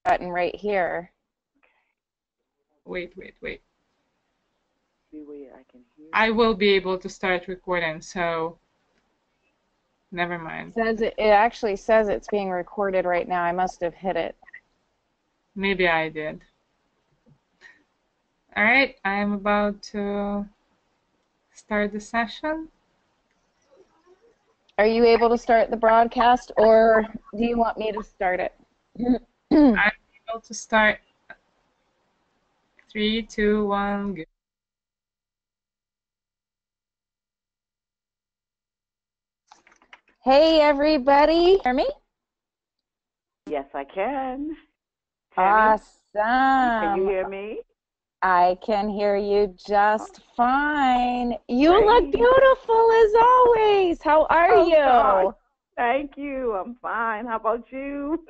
button right here. Wait, wait, wait. See where I can hear I you. will be able to start recording, so never mind. It actually says it's being recorded right now. I must have hit it. Maybe I did. All right, I am about to start the session. Are you able to start the broadcast, or do you want me to start it? I'm able to start. 3, 2, 1, go. Hey, everybody. Hear me? Yes, I can. Tammy, can you Awesome. hear me? I can hear you Oh, just fine. You look great. beautiful as always. How are Oh, God. you? Thank you. I'm fine. How about you?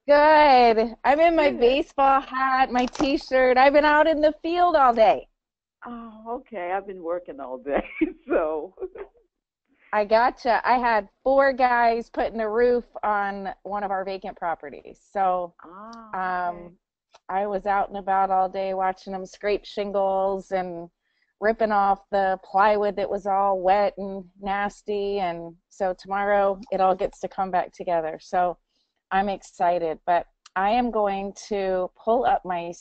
Good. I'm in my Good. baseball hat, my t-shirt. I've been out in the field all day. Oh, okay. I've been working all day, so. I gotcha. I had four guys putting a roof on one of our vacant properties. So Ah, okay. um, I was out and about all day watching them scrape shingles and ripping off the plywood that was all wet and nasty. And so tomorrow it all gets to come back together. So I'm excited, but I am going to pull up my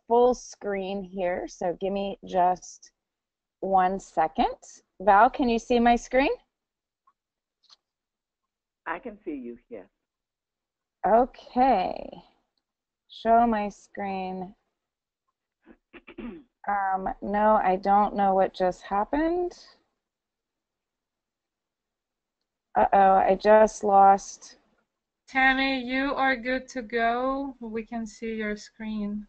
full screen here. So give me just 1 second. Val, can you see my screen? I can see you, yes. Okay. Show my screen. No, I don't know what just happened. Uh-oh, I just lost. Tammy, you are good to go. We can see your screen.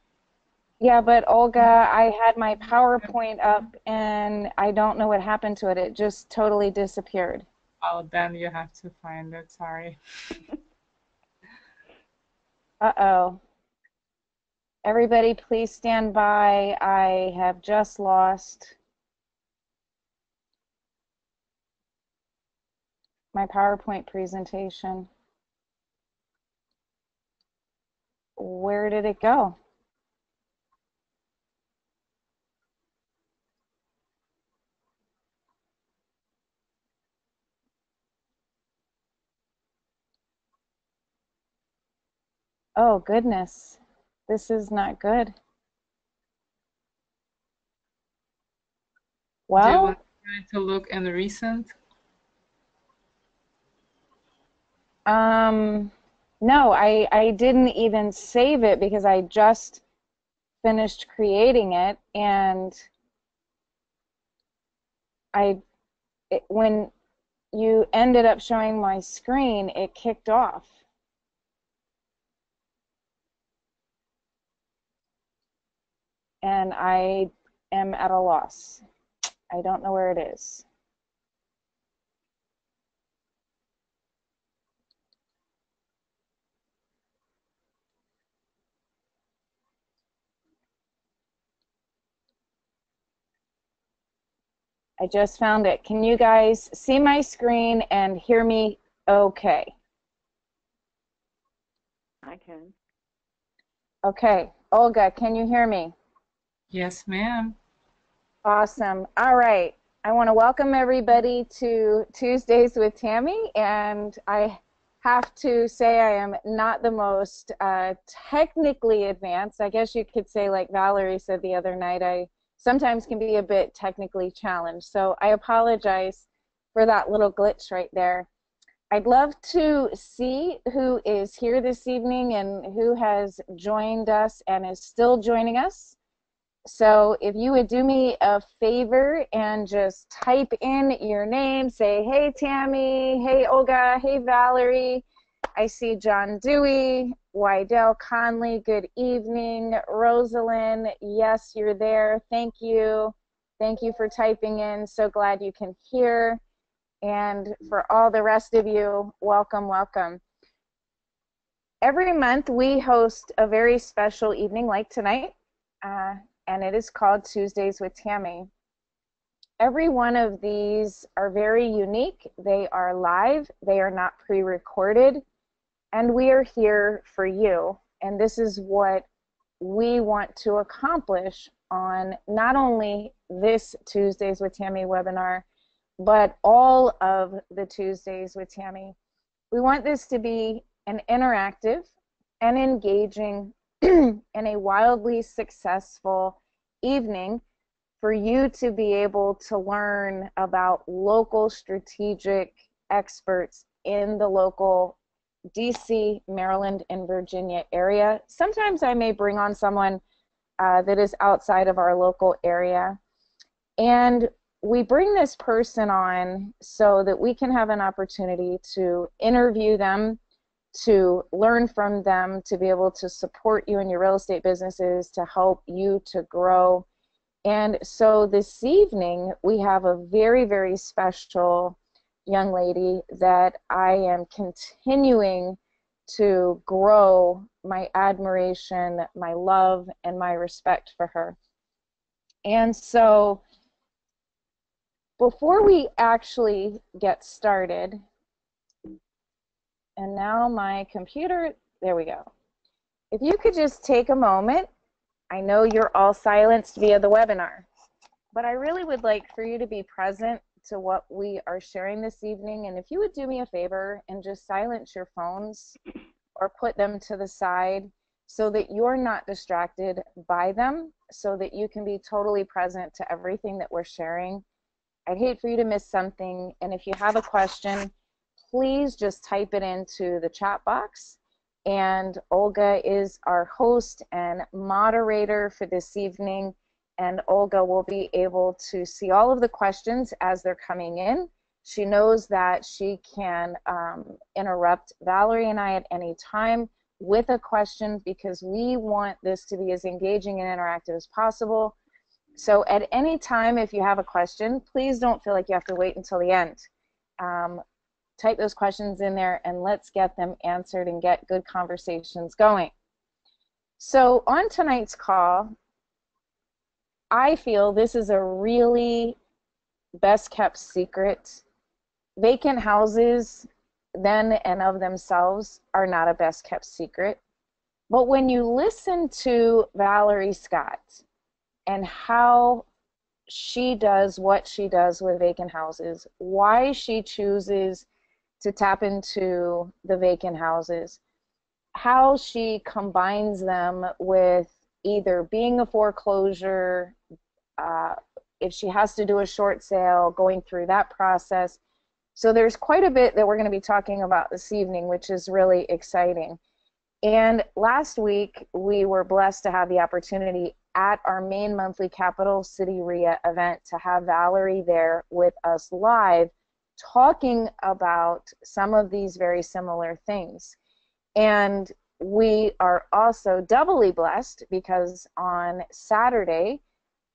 Yeah, but Olga, I had my PowerPoint up and I don't know what happened to it. It just totally disappeared. Oh, then you have to find it. Sorry. Uh-oh. Everybody, please stand by. I have just lost my PowerPoint presentation. Where did it go? Oh, goodness. This is not good. Do you want Well, to look in the recent? um, no, I didn't even save it because I just finished creating it and when you ended up showing my screen, it kicked off. And I am at a loss. I don't know where it is. I just found it. Can you guys see my screen and hear me okay? I can. Okay. Olga, can you hear me? Yes, ma'am. Awesome. All right. I want to welcome everybody to Tuesdays with Tammy, and I have to say I am not the most technically advanced. I guess you could say, like Valerie said the other night, I sometimes can be a bit technically challenged. So I apologize for that little glitch right there. I'd love to see who is here this evening and who has joined us and is still joining us. So if you would do me a favor and just type in your name, say, hey, Tammy, hey, Olga, hey, Valerie. I see John Dewey, Wydell Conley, good evening. Rosalind, yes, you're there. Thank you. Thank you for typing in. So glad you can hear. And for all the rest of you, welcome, welcome. Every month we host a very special evening like tonight. Uh, and it is called Tuesdays with Tammy. Every one of these are very unique. They are live, they are not pre recorded, and we are here for you. And this is what we want to accomplish on not only this Tuesdays with Tammy webinar, but all of the Tuesdays with Tammy. We want this to be an interactive and engaging and a wildly successful evening for you to be able to learn about local strategic experts in the local DC, Maryland, and Virginia area. Sometimes I may bring on someone that is outside of our local area. And we bring this person on so that we can have an opportunity to interview them, to learn from them, to be able to support you in your real estate businesses, to help you to grow. And so this evening, we have a very, very special young lady that I am continuing to grow my admiration, my love, and my respect for her. And so before we actually get started, and now my computer, there we go. If you could just take a moment, I know you're all silenced via the webinar, but I really would like for you to be present to what we are sharing this evening. And if you would do me a favor and just silence your phones or put them to the side so that you're not distracted by them, so that you can be totally present to everything that we're sharing. I'd hate for you to miss something. And if you have a question, please just type it into the chat box. And Olga is our host and moderator for this evening. And Olga will be able to see all of the questions as they're coming in. She knows that she can interrupt Valerie and I at any time with a question, because we want this to be as engaging and interactive as possible. So at any time, if you have a question, please don't feel like you have to wait until the end. Type those questions in there and let's get them answered and get good conversations going. So on tonight's call, I feel this is a really best kept secret. Vacant houses, then and of themselves, are not a best kept secret. But when you listen to Valerie Scott and how she does what she does with vacant houses, why she chooses to tap into the vacant houses, how she combines them with either being a foreclosure, if she has to do a short sale, going through that process. So there's quite a bit that we're going to be talking about this evening, which is really exciting. And last week, we were blessed to have the opportunity at our main monthly Capital City REIA event to have Valerie there with us live, talking about some of these very similar things. And we are also doubly blessed because on Saturday,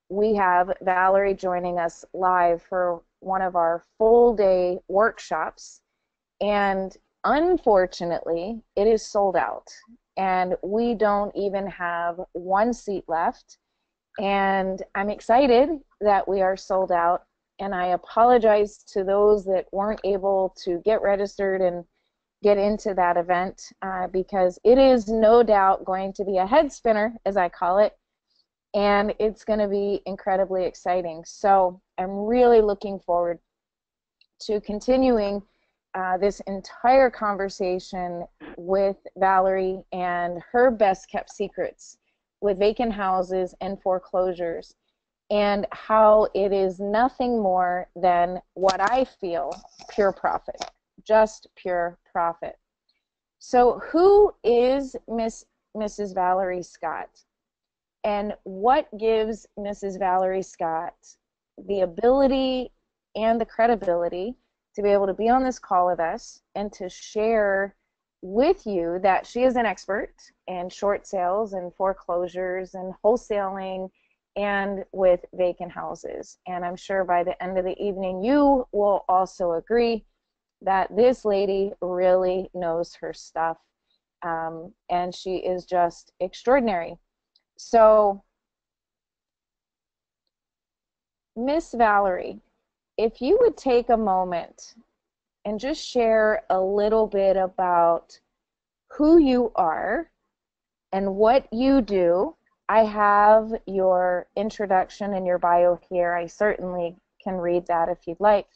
we have Valerie joining us live for one of our full day workshops. And unfortunately, it is sold out. And we don't even have one seat left. And I'm excited that we are sold out. And I apologize to those that weren't able to get registered and get into that event because it is no doubt going to be a head spinner, as I call it, and it's going to be incredibly exciting. So I'm really looking forward to continuing this entire conversation with Valerie and her best kept secrets with vacant houses and foreclosures, and how it is nothing more than what I feel pure profit, just pure profit. So who is Mrs. Valerie Scott? And what gives Mrs. Valerie Scott the ability and the credibility to be able to be on this call with us and to share with you that she is an expert in short sales and foreclosures and wholesaling and with vacant houses? And I'm sure by the end of the evening you will also agree that this lady really knows her stuff, and she is just extraordinary. So, Miss Valerie, if you would take a moment and just share a little bit about who you are, and what you do. I have your introduction and your bio here. I certainly can read that if you'd like.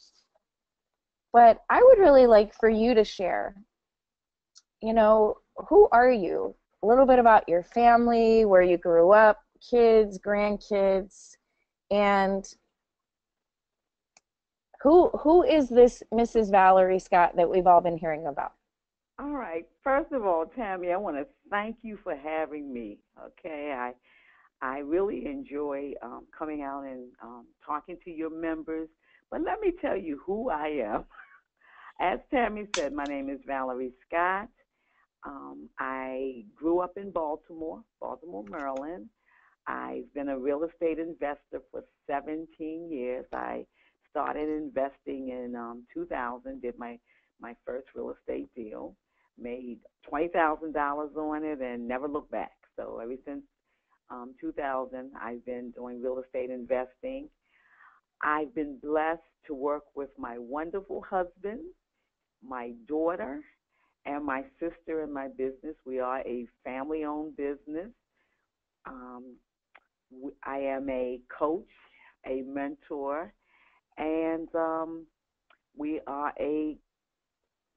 But I would really like for you to share, who are you? A little bit about your family, where you grew up, kids, grandkids, and who is this Mrs. Valerie Scott that we've all been hearing about? All right. First of all, Tammy, I want to thank you for having me. Okay, I really enjoy coming out and talking to your members. But let me tell you who I am. As Tammy said, my name is Valerie Scott. I grew up in Baltimore, Maryland. I've been a real estate investor for 17 years. I started investing in 2000, did my first real estate deal, made $20,000 on it, and never looked back. So ever since 2000, I've been doing real estate investing. I've been blessed to work with my wonderful husband, my daughter, and my sister in my business. We are a family-owned business. Um, I am a coach, a mentor, and we are a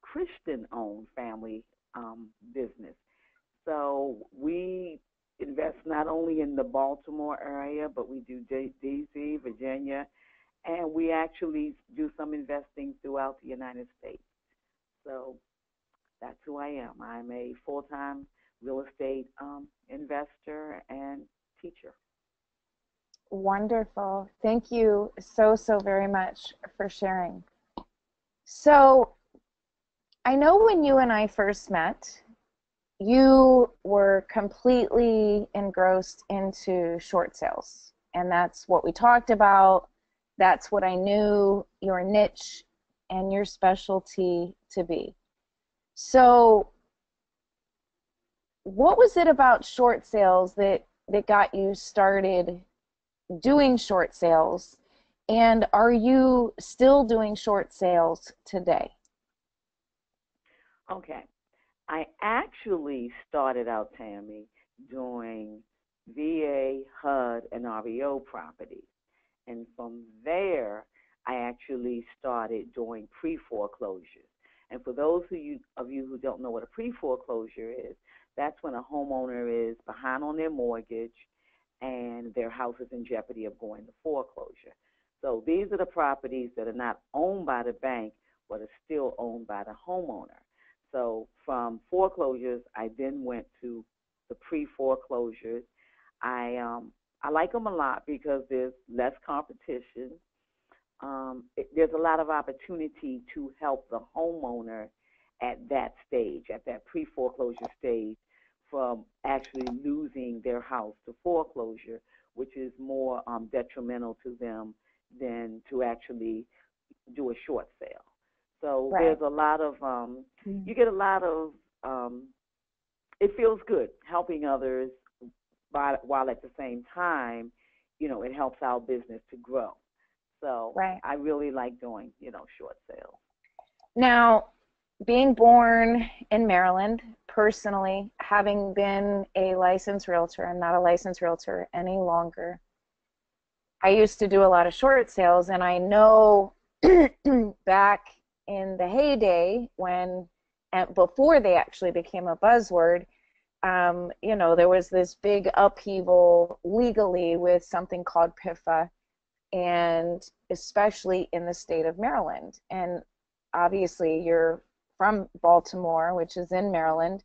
Christian-owned family business. So we invest not only in the Baltimore area, but we do D.C., Virginia, and we actually do some investing throughout the United States. So that's who I am. I'm a full-time real estate investor and teacher. Wonderful. Thank you so, so very much for sharing. So I know when you and I first met, you were completely engrossed into short sales. And that's what we talked about. That's what I knew your niche and your specialty to be. So what was it about short sales that got you started doing short sales? And are you still doing short sales today? Okay. I actually started out, Tammy, doing VA, HUD, and REO properties. And from there, I actually started doing pre-foreclosures. And for those of you who don't know what a pre-foreclosure is, that's when a homeowner is behind on their mortgage and their house is in jeopardy of going to foreclosure. So these are the properties that are not owned by the bank, but are still owned by the homeowner. So from foreclosures, I then went to the pre-foreclosures. I like them a lot because there's less competition. There's a lot of opportunity to help the homeowner at that stage, at that pre-foreclosure stage, from actually losing their house to foreclosure, which is more detrimental to them than to actually do a short sale. So Right. There's a lot of, you get a lot of, it feels good helping others while at the same time, it helps our business to grow. So Right. I really like doing, short sales. Now, being born in Maryland, personally, having been a licensed realtor, I'm not a licensed realtor any longer. I used to do a lot of short sales, and I know back in the heyday and before they actually became a buzzword, there was this big upheaval legally with something called PIFA, and especially in the state of Maryland. And obviously you're from Baltimore, which is in Maryland.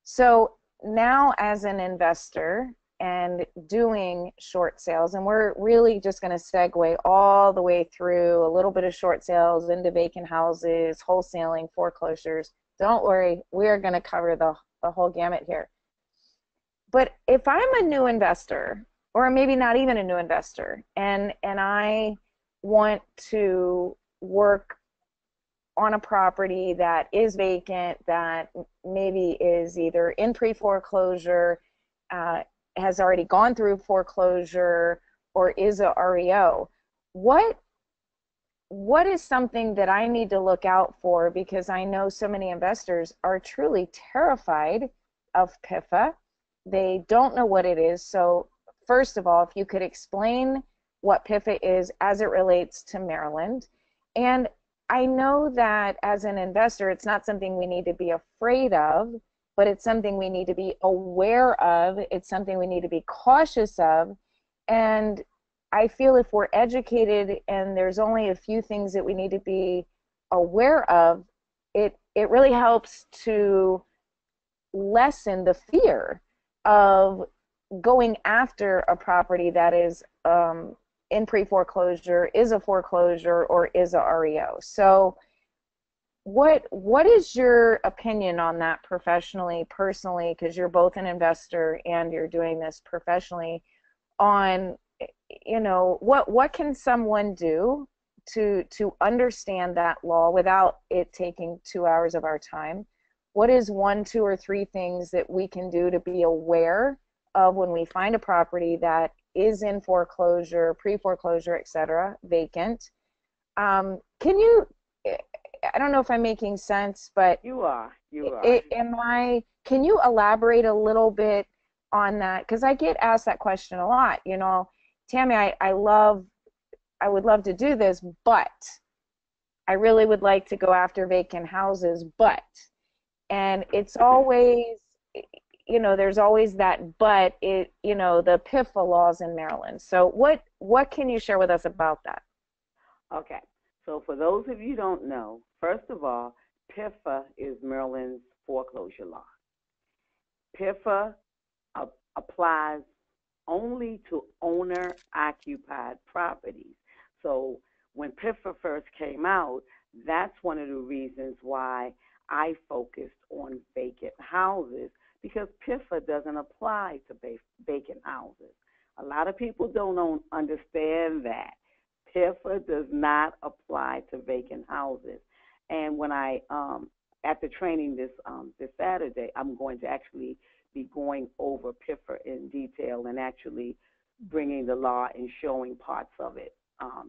So now as an investor and doing short sales, and we're really just going to segue all the way through a little bit of short sales into vacant houses, wholesaling, foreclosures. Don't worry, we're going to cover the whole gamut here. But if I'm a new investor, or maybe not even a new investor, and I want to work on a property that is vacant, that maybe is either in pre-foreclosure, has already gone through foreclosure, or is a REO, what is something that I need to look out for? Because I know so many investors are truly terrified of PIFA, they don't know what it is. So first of all, if you could explain what PIFA is as it relates to Maryland. And I know that as an investor, it's not something we need to be afraid of, but it's something we need to be aware of. It's something we need to be cautious of. And I feel if we're educated and there's only a few things that we need to be aware of, it really helps to lessen the fear of going after a property that is in pre-foreclosure, is a foreclosure, or is a REO. So what is your opinion on that professionally, personally, because you're both an investor and you're doing this professionally, on, you know, what can someone do to understand that law without it taking 2 hours of our time? What is 1, 2, or 3 things that we can do to be aware of when we find a property that is in foreclosure, pre-foreclosure, etc., vacant? Can you, I don't know if I'm making sense, but You are. can you elaborate a little bit on that? Because I get asked that question a lot. You know, Tammy, I would love to do this, but I really would like to go after vacant houses, but, and it's always, you know, there's always that but, it, you know, the PIFA laws in Maryland. So what can you share with us about that? Okay. So for those of you who don't know, first of all, PIFA is Maryland's foreclosure law. PIFA applies only to owner-occupied properties. So when PIFA first came out, that's one of the reasons why I focused on vacant houses, because PIFA doesn't apply to vacant houses. A lot of people don't understand that. PIFA does not apply to vacant houses. And when I, at the training this Saturday, I'm going to actually be going over PIFA in detail and actually bringing the law and showing parts of it,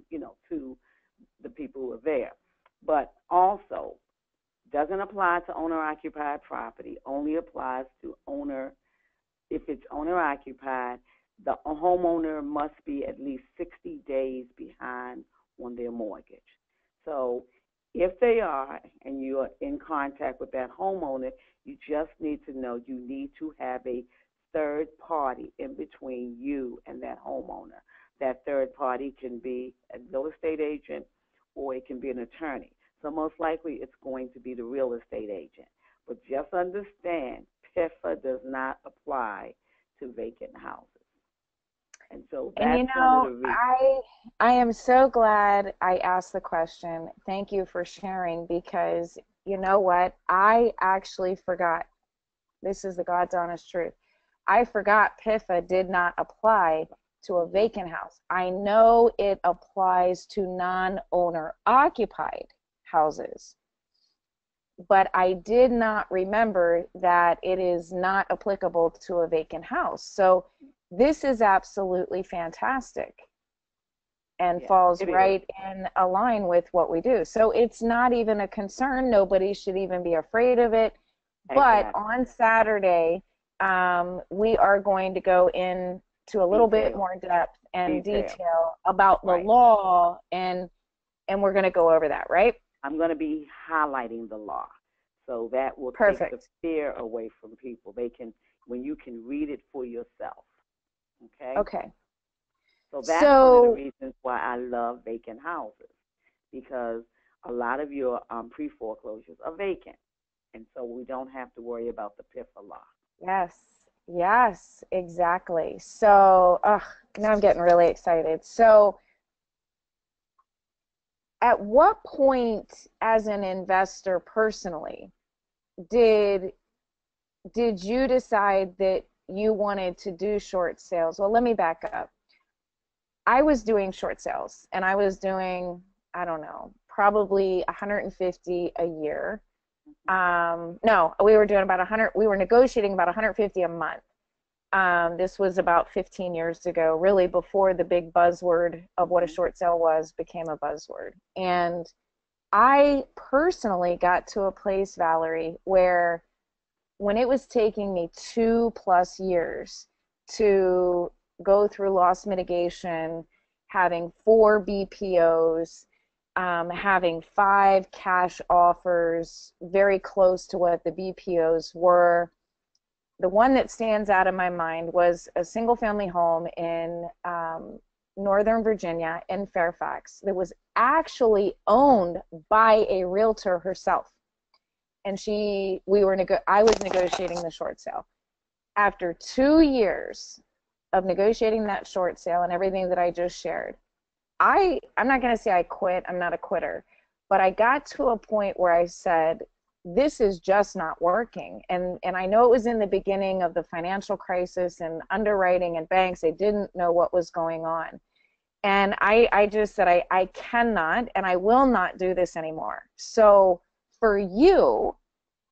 you know, to the people who are there. But also, doesn't apply to owner-occupied property, only applies to if it's owner-occupied, the homeowner must be at least 60 days behind on their mortgage. So if they are, and you are in contact with that homeowner, you just need to know you need to have a third party in between you and that homeowner. That third party can be a real estate agent or it can be an attorney. So most likely it's going to be the real estate agent. But just understand, PIFA does not apply to vacant houses. And so that's And you one of know, the reasons. I am so glad I asked the question. Thank you for sharing, because you know what? I actually forgot. This is the God's honest truth. I forgot PIFA did not apply to a vacant house. I know it applies to non-owner occupied houses, but I did not remember that it is not applicable to a vacant house. So this is absolutely fantastic and falls right in a line with what we do. So it's not even a concern. Nobody should even be afraid of it. But on Saturday, we are going to go into a little bit more depth and detail about the law, and we're going to go over that, right? I'm going to be highlighting the law, so that will take the fear away from people. They can, when you can read it for yourself. Okay. Okay. So that's one of the reasons why I love vacant houses, because a lot of your pre-foreclosures are vacant, and so we don't have to worry about the PIFA law. Yes. Yes, exactly. So now I'm getting really excited. So at what point as an investor personally did you decide that you wanted to do short sales? Well, let me back up. I was doing short sales, and I was doing, I don't know, probably 150 a year. No, we were doing about 100. We were negotiating about 150 a month. This was about 15 years ago, really before the big buzzword of what a short sale was became a buzzword. And I personally got to a place, Valerie, where when it was taking me 2+ years to go through loss mitigation, having 4 BPOs, having 5 cash offers, very close to what the BPOs were. The one that stands out in my mind was a single family home in Northern Virginia in Fairfax that was actually owned by a realtor herself. And I was negotiating the short sale. After 2 years of negotiating that short sale and everything that I just shared, I'm not going to say I quit. I'm not a quitter, but I got to a point where I said, this is just not working. And I know it was in the beginning of the financial crisis, and underwriting and banks, they didn't know what was going on. And I just said, I cannot and I will not do this anymore. So for you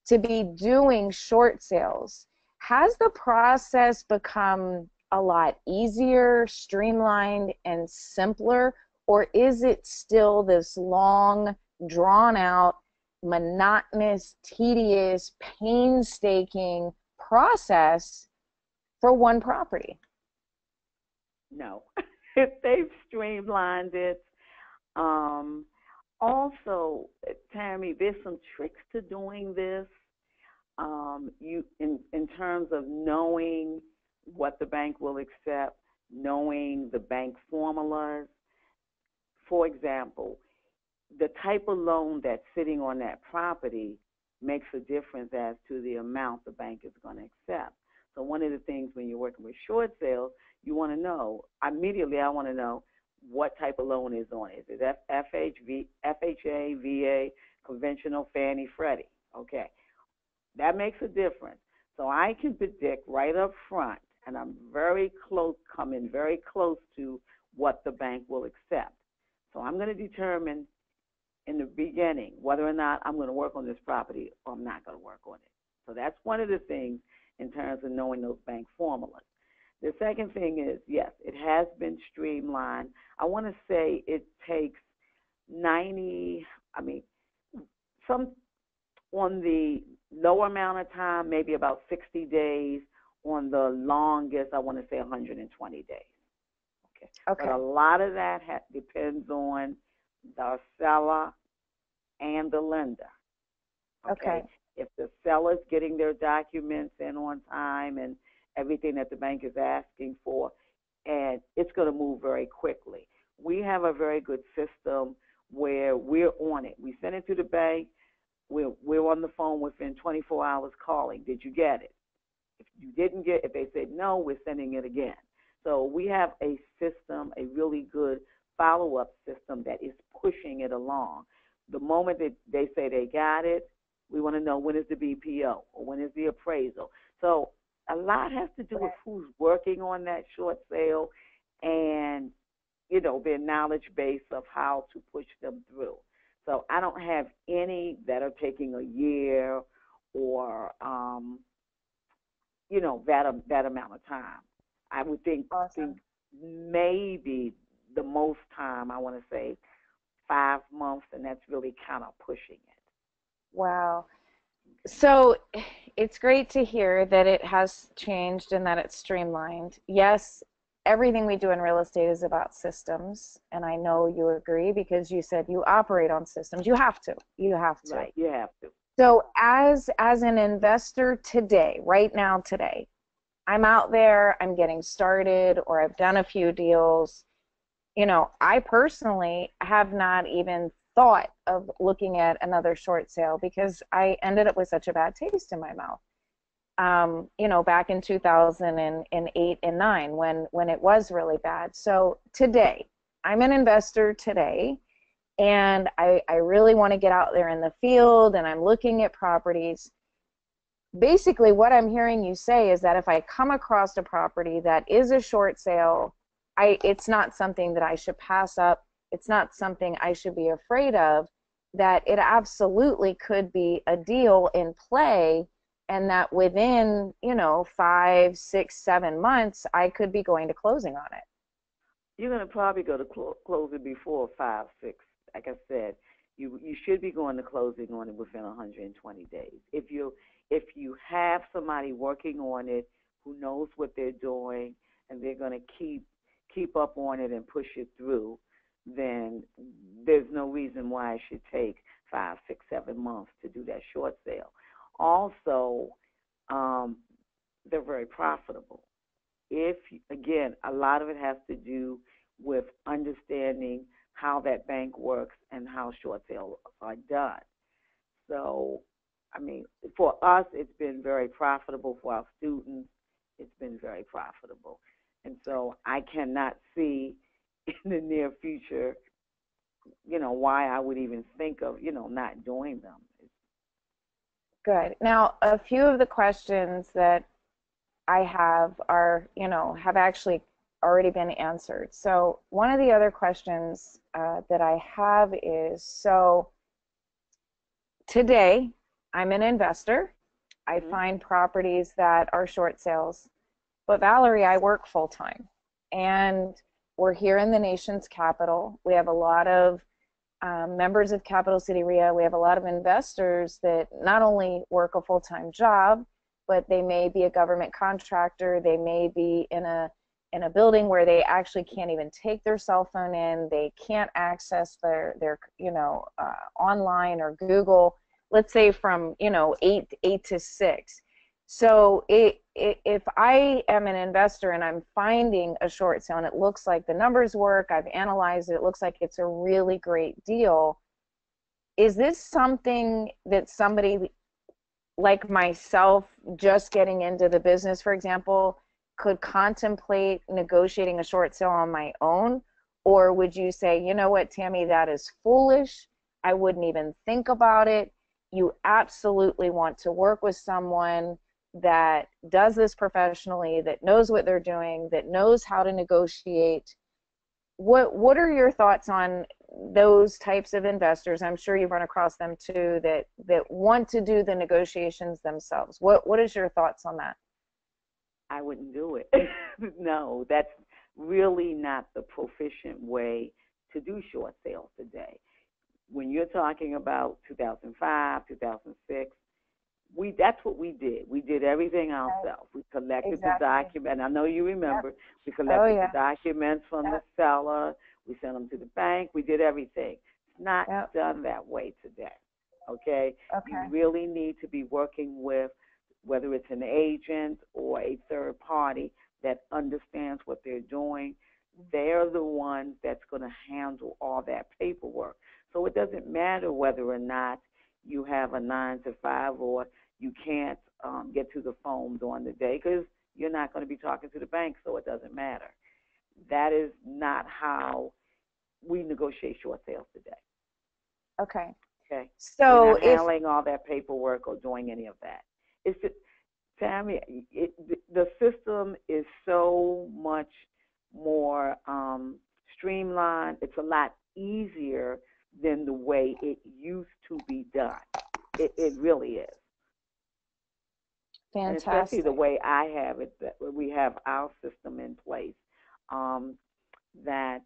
to be doing short sales, has the process become a lot easier, streamlined, and simpler? Or is it still this long, drawn out, monotonous, tedious, painstaking process for one property? No. If they've streamlined it. Also, Tammy, there's some tricks to doing this. You in terms of knowing what the bank will accept, knowing the bank formulas. For example, the type of loan that's sitting on that property makes a difference as to the amount the bank is going to accept. So one of the things when you're working with short sales, you want to know, immediately I want to know what type of loan is on it. Is it FHA, VA, conventional, Fannie, Freddie? Okay. That makes a difference. So I can predict right up front, and I'm coming very close to what the bank will accept. So I'm going to determine in the beginning whether or not I'm going to work on this property or I'm not going to work on it. So that's one of the things in terms of knowing those bank formulas. The second thing is, yes, it has been streamlined. I want to say it takes some on the lower amount of time, maybe about 60 days. On the longest, I want to say 120 days. Okay. But a lot of that depends on the seller and the lender. Okay. If the seller's getting their documents in on time and everything that the bank is asking for, and it's going to move very quickly. We have a very good system where we're on it. We send it to the bank. We're on the phone within 24 hours calling. Did you get it? If you didn't get it, if they said no, we're sending it again. So we have a system, a really good follow-up system that is pushing it along. The moment that they say they got it, we want to know when is the BPO or when is the appraisal. So a lot has to do with who's working on that short sale and, their knowledge base of how to push them through. So I don't have any that are taking a year or, that amount of time. I would think maybe the most time, I want to say 5 months, and that's really kind of pushing it. Wow. So it's great to hear that it has changed and that it's streamlined. Yes, everything we do in real estate is about systems, and I know you agree because you said you operate on systems. You have to. Right, you have to. So as an investor today, right now today, I'm out there, I'm getting started, or I've done a few deals. I personally have not even thought of looking at another short sale because I ended up with such a bad taste in my mouth. Back in 2008 and 9 when it was really bad. So today, I'm an investor today, and I really want to get out there in the field, and I'm looking at properties. Basically, what I'm hearing you say is that if I come across a property that is a short sale, it's not something that I should pass up. It's not something I should be afraid of, that it absolutely could be a deal in play, and that within, 5, 6, 7 months, I could be going to closing on it. You're going to probably go to closing before 5, 6. Like I said, you should be going to closing on it within 120 days. If if you have somebody working on it who knows what they're doing and they're going to keep up on it and push it through, then there's no reason why it should take 5, 6, 7 months to do that short sale. Also, they're very profitable. If, again, a lot of it has to do with understanding how that bank works and how short sales are done. So, I mean, for us, it's been very profitable. For our students, it's been very profitable. And so I cannot see in the near future, why I would even think of, not doing them. Good. Now, a few of the questions that I have are, have actually already been answered. So one of the other questions that I have is, so today I'm an investor. I find properties that are short sales. But Valerie, I work full time, and we're here in the nation's capital. We have a lot of members of Capital City REIA. We have a lot of investors that not only work a full-time job, but they may be a government contractor. They may be in a building where they actually can't even take their cell phone in. They can't access their online or Google. Let's say from 8 to 6. So if I am an investor and I'm finding a short sale and it looks like the numbers work, I've analyzed it, it looks like it's a really great deal, is this something that somebody like myself just getting into the business, for example, could contemplate negotiating a short sale on my own? Or would you say, you know what, Tammy, that is foolish. I wouldn't even think about it. You absolutely want to work with someone that does this professionally, that knows what they're doing, that knows how to negotiate. What are your thoughts on those types of investors? I'm sure you've run across them too, that want to do the negotiations themselves. What is your thoughts on that? I wouldn't do it. No, that's really not the proficient way to do short sales today. When you're talking about 2005, 2006, that's what we did. We did everything ourselves. We collected the document. I know you remember. Yep. We collected the documents from the seller. We sent them to the bank. We did everything. It's not done that way today. Okay? You really need to be working with, whether it's an agent or a third party that understands what they're doing. They're the ones that's going to handle all that paperwork. So it doesn't matter whether or not you have a 9 to 5 or you can't get to the phone during the day, because you're not going to be talking to the bank, so it doesn't matter. That is not how we negotiate short sales today. Okay. Okay. So we're not handling all that paperwork or doing any of that. It's just, Tammy, the system is so much more streamlined. It's a lot easier than the way it used to be done. It really is. Fantastic. And especially the way I have it, that we have our system in place, that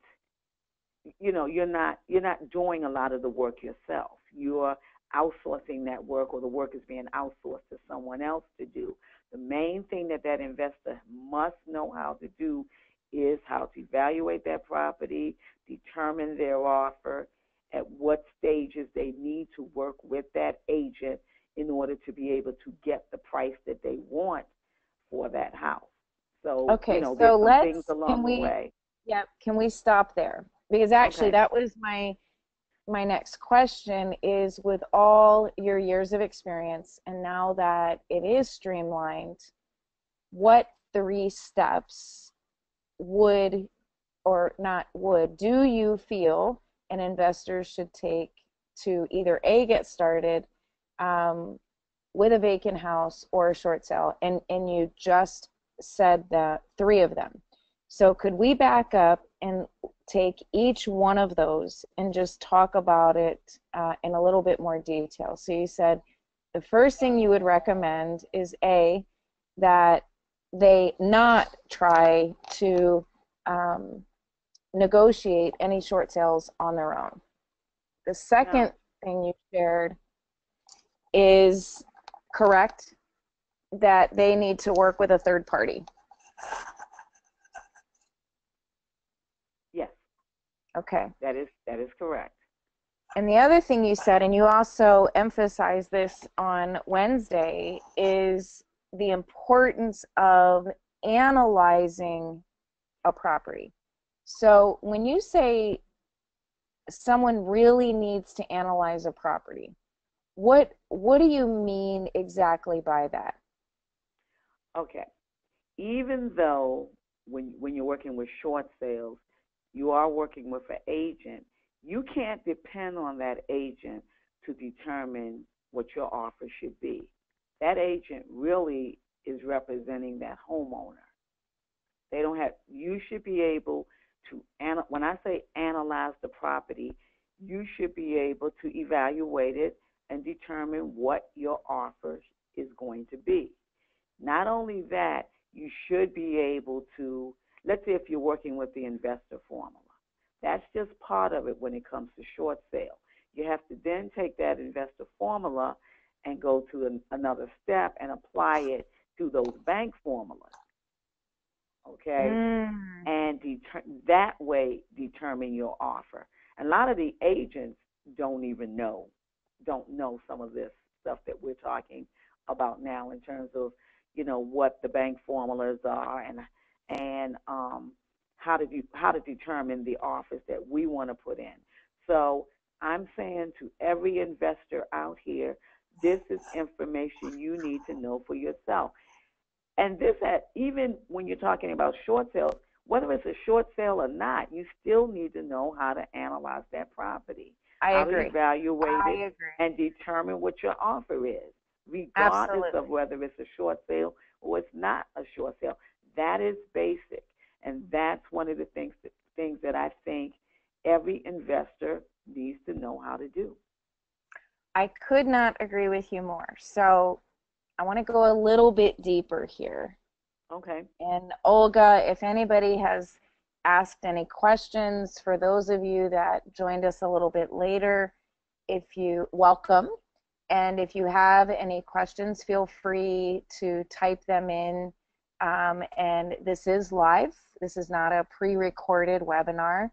you're not doing a lot of the work yourself. You're outsourcing that work, or the work is being outsourced to someone else to do. The main thing that investor must know how to do is how to evaluate that property, determine their offer, at what stages they need to work with that agent in order to be able to get the price that they want for that house. So, there's some things along the way. Yep. Can we stop there? Because actually that was my next question is, with all your years of experience and now that it is streamlined, what 3 steps do you feel an investor should take to either A, get started with a vacant house or a short sale? And you just said that 3 of them. So could we back up and take each one of those and just talk about it in a little bit more detail? So you said the first thing you would recommend is A, that they not try to negotiate any short sales on their own. The second thing you shared is correct? That they need to work with a third party. Yes. Okay. That is correct. And the other thing you said, and you also emphasized this on Wednesday, is the importance of analyzing a property. So when you say someone really needs to analyze a property, what do you mean exactly by that? Okay. Even though when you're working with short sales, you are working with an agent, you can't depend on that agent to determine what your offer should be. That agent really is representing that homeowner. They don't have, you should be able to, when I say analyze the property, you should be able to evaluate it and determine what your offer is going to be. Not only that, you should be able to, let's say if you're working with the investor formula, that's just part of it when it comes to short sale. You have to then take that investor formula and go to another step and apply it to those bank formulas, okay? And that way determine your offer. And a lot of the agents don't know some of this stuff that we're talking about now in terms of, what the bank formulas are and how to determine the offers that we want to put in. So I'm saying to every investor out here, this is information you need to know for yourself. And even when you're talking about short sales, whether it's a short sale or not, you still need to know how to analyze that property, How to evaluate it, and determine what your offer is, regardless of whether it's a short sale or it's not a short sale. That is basic, and that's one of the things that I think every investor needs to know how to do. I could not agree with you more. So I want to go a little bit deeper here. Okay. And Olga, if anybody has asked any questions, for those of you that joined us a little bit later, if you welcome. And if you have any questions, feel free to type them in. And this is live. This is not a pre-recorded webinar.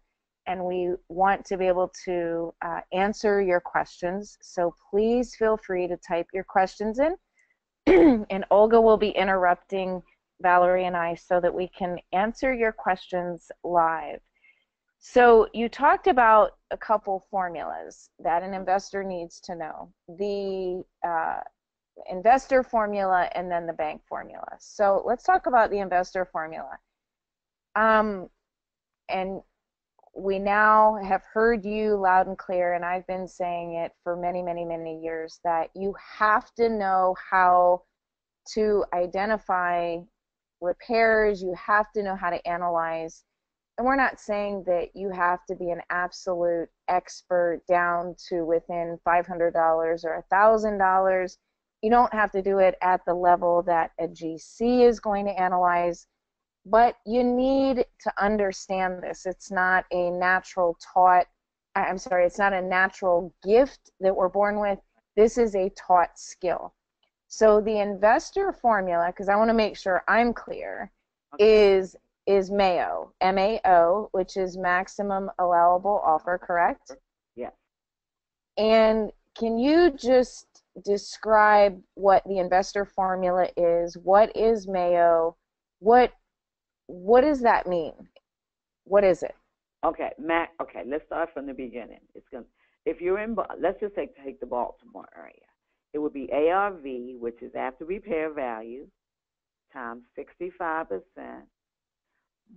And we want to be able to answer your questions. So please feel free to type your questions in. And Olga will be interrupting Valerie and I so that we can answer your questions live. So you talked about a couple formulas that an investor needs to know. The investor formula and then the bank formula. So let's talk about the investor formula. And we now have heard you loud and clear, and I've been saying it for many, many, many years, that you have to know how to identify repairs. You have to know how to analyze. And we're not saying that you have to be an absolute expert down to within $500 or $1,000. You don't have to do it at the level that a GC is going to analyze, but you need to understand this. It's not a natural it's not a natural gift that we're born with. This is a taught skill. So the investor formula, because I want to make sure I'm clear, is MAO, M-A-O, which is maximum allowable offer, correct? Yes. And can you just describe what the investor formula is? What is MAO? What does that mean? What is it? Okay, okay, let's start from the beginning. If you're in, let's just take the Baltimore area. It would be ARV, which is after repair value, times 65%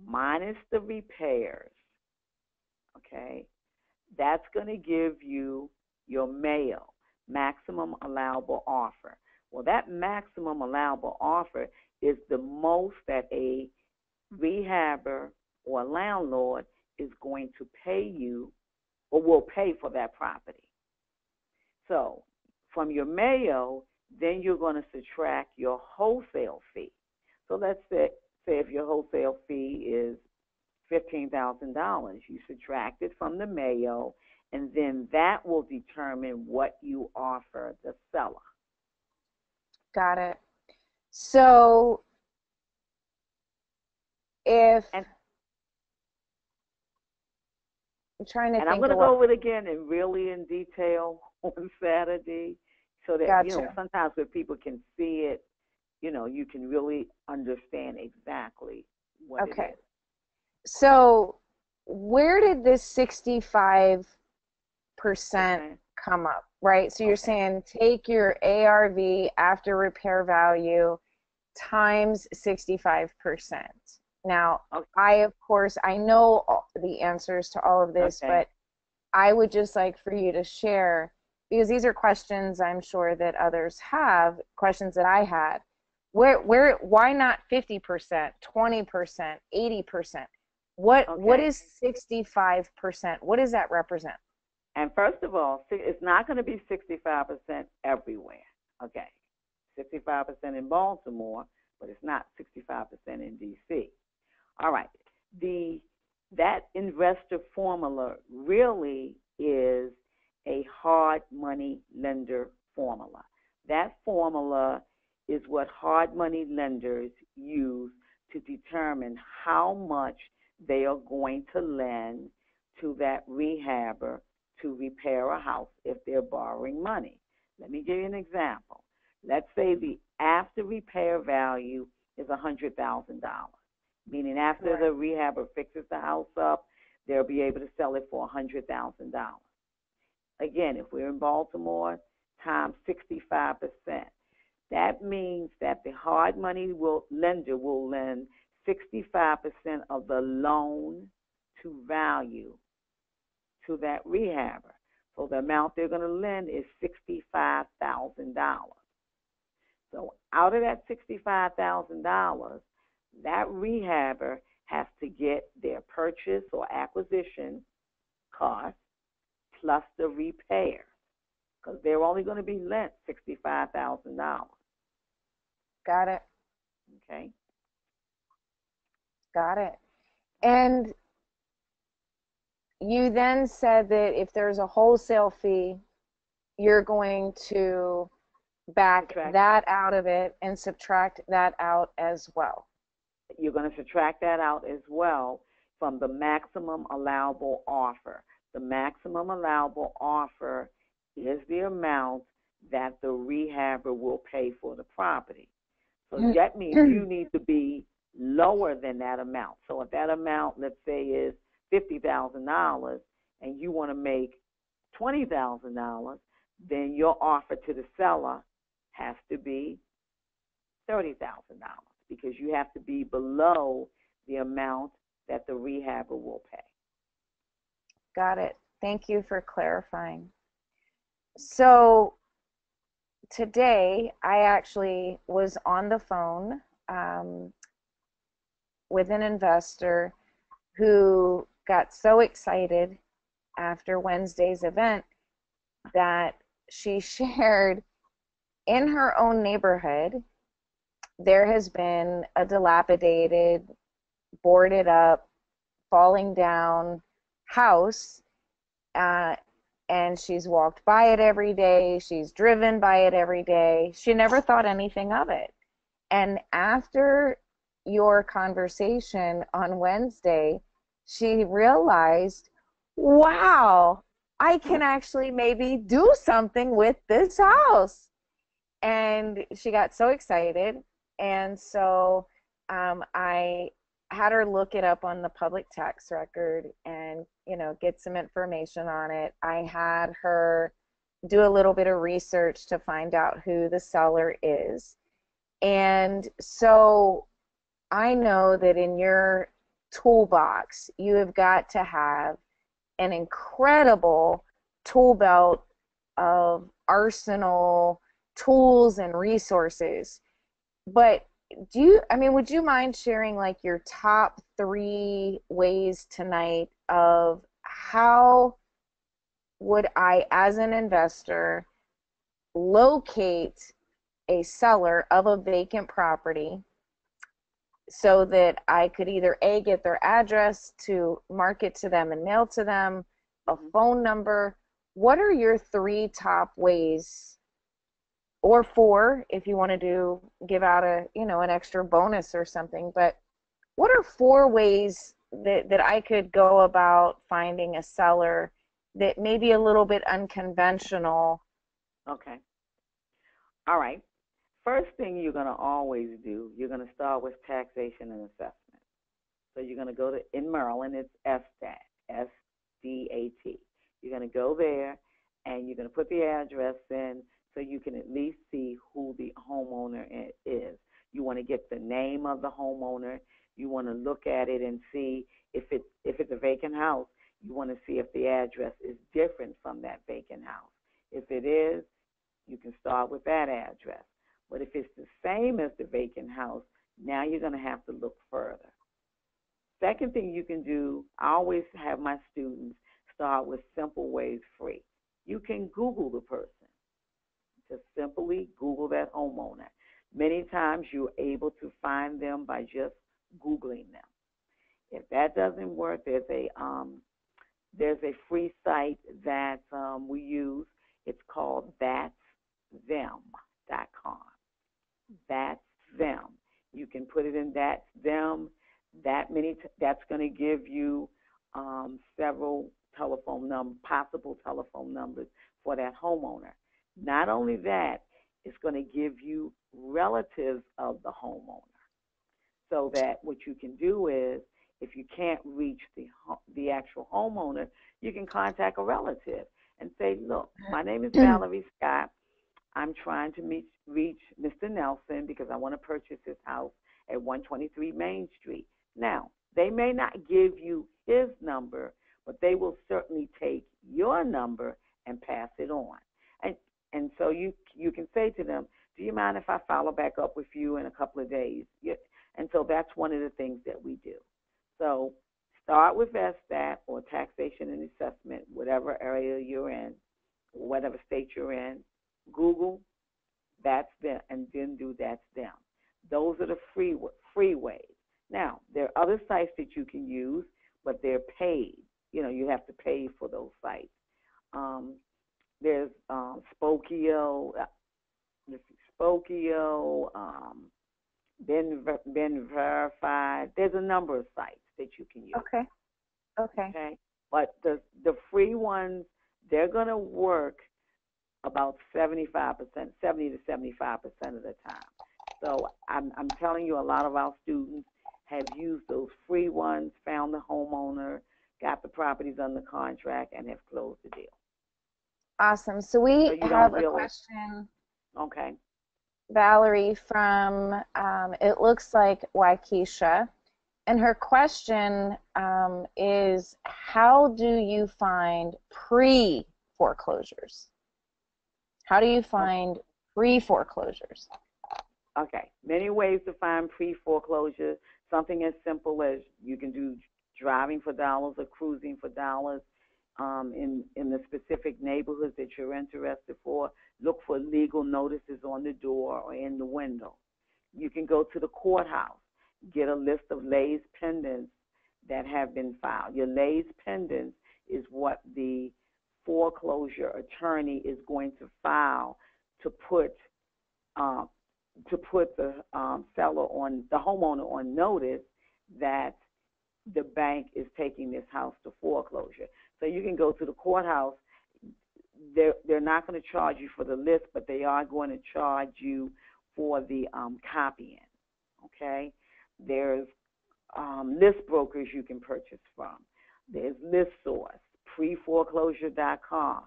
minus the repairs. Okay, that's going to give you your MAO, maximum allowable offer. Well, that maximum allowable offer is the most that a rehabber or landlord is going to pay you or will pay for that property. So from your MAO, then you're going to subtract your wholesale fee. So let's say if your wholesale fee is $15,000, you subtract it from the MAO, and then that will determine what you offer the seller. Got it. So if And I'm trying to and I'm think going to of what, go over it again and really in detail on Saturday, so that gotcha. sometimes when people can see it, you can really understand exactly what it Okay. is. So where did this 65% Percent. come up, right? So you're Okay. saying take your ARV after repair value times 65%. Now, Okay. of course, I know the answers to all of this, Okay. but I would just like for you to share, because these are questions I'm sure that others have, questions that I had. Why not 50%, 20%, 80%? What Okay. is 65%? What does that represent? And first of all, it's not going to be 65% everywhere. Okay. 65% in Baltimore, but it's not 65% in DC. All right. The That investor formula really is a hard money lender formula. That formula is what hard money lenders use to determine how much they are going to lend to that rehabber to repair a house if they're borrowing money. Let me give you an example. Let's say the after repair value is $100,000, meaning after the Right. rehabber fixes the house up, they'll be able to sell it for $100,000. Again, if we're in Baltimore, times 65%. That means that the hard money lender will lend 65% of the loan to value to that rehabber. So the amount they're going to lend is $65,000. So out of that $65,000, that rehabber has to get their purchase or acquisition cost plus the repair, because they're only going to be lent $65,000. Got it. Okay. Got it. And you then said that if there's a wholesale fee, you're going to back Subtract. that out of it and subtract that out as well. You're going to subtract that out as well from the maximum allowable offer. The maximum allowable offer is the amount that the rehabber will pay for the property. So that means you need to be lower than that amount. So if that amount, let's say, is $50,000 and you want to make $20,000, then your offer to the seller has to be $30,000, because you have to be below the amount that the rehabber will pay. Got it. Thank you for clarifying. So today I actually was on the phone with an investor who got so excited after Wednesday's event that she shared in her own neighborhood there has been a dilapidated, boarded up, falling down house, and she's walked by it every day. She's driven by it every day. She never thought anything of it. And after your conversation on Wednesday, she realized, wow, I can actually maybe do something with this house. And she got so excited. And so I had her look it up on the public tax record and, get some information on it. I had her do a little bit of research to find out who the seller is. And so I know that in your toolbox, you have got to have an incredible tool belt of arsenal tools and resources. But would you mind sharing like your top 3 ways tonight of how would I, as an investor, locate a seller of a vacant property so that I could either A, get their address to market to them and mail to them, a phone number? What are your 3 top ways or 4 if you want to give out an extra bonus or something. But what are 4 ways that I could go about finding a seller that may be a little bit unconventional? Okay. All right. First thing you're going to always do, you're going to start with taxation and assessment. So you're going to go to, in Maryland, it's SDAT, SDAT. You're going to go there and you're going to put the address in so you can at least see who the homeowner is. You want to get the name of the homeowner. You want to look at it and see if it's a vacant house. You want to see if the address is different from that vacant house. If it is, you can start with that address. But if it's the same as the vacant house, now you're going to have to look further. Second thing you can do, I always have my students start with simple ways free. You can Google the person. Just simply Google that homeowner. Many times you're able to find them by just Googling them. If that doesn't work, there's a free site that we use. It's called that'sthem.com. That's them. You can put it in that's them. That's going to give you several possible telephone numbers for that homeowner. Not only that, it's going to give you relatives of the homeowner, so that what you can do is, if you can't reach the actual homeowner, you can contact a relative and say, look, my name is Valerie Scott. I'm trying to reach Mr. Nelson because I want to purchase his house at 123 Main Street. Now, they may not give you his number, but they will certainly take your number and pass it on. And so you can say to them, do you mind if I follow back up with you in a couple of days? And so that's one of the things that we do. So start with SSAT or taxation and assessment, whatever area you're in, whatever state you're in. Google, that's them, and then do that's them. Those are the free ways. Now, there are other sites that you can use, but they're paid. You have to pay for those sites. There's Spokio, been verified. There's a number of sites that you can use. Okay. But the free ones, they're going to work about 70 to 75% of the time. So I'm telling you, a lot of our students have used those free ones, found the homeowner, got the properties under contract, and have closed the deal. Awesome. So we have a question. Okay. Valerie from, it looks like Waukesha. And her question is, how do you find pre-foreclosures? How do you find pre-foreclosures? Okay. Many ways to find pre-foreclosure. Something as simple as you can do driving for dollars or cruising for dollars in the specific neighborhoods that you're interested for. Look for legal notices on the door or in the window. You can go to the courthouse, get a list of lays pendants that have been filed. Your lays pendants is what the foreclosure attorney is going to file to put the seller on the homeowner on notice that the bank is taking this house to foreclosure. So you can go to the courthouse. They're not going to charge you for the list, but they are going to charge you for the copying. Okay? There's list brokers you can purchase from. There's List Source, preforeclosure.com.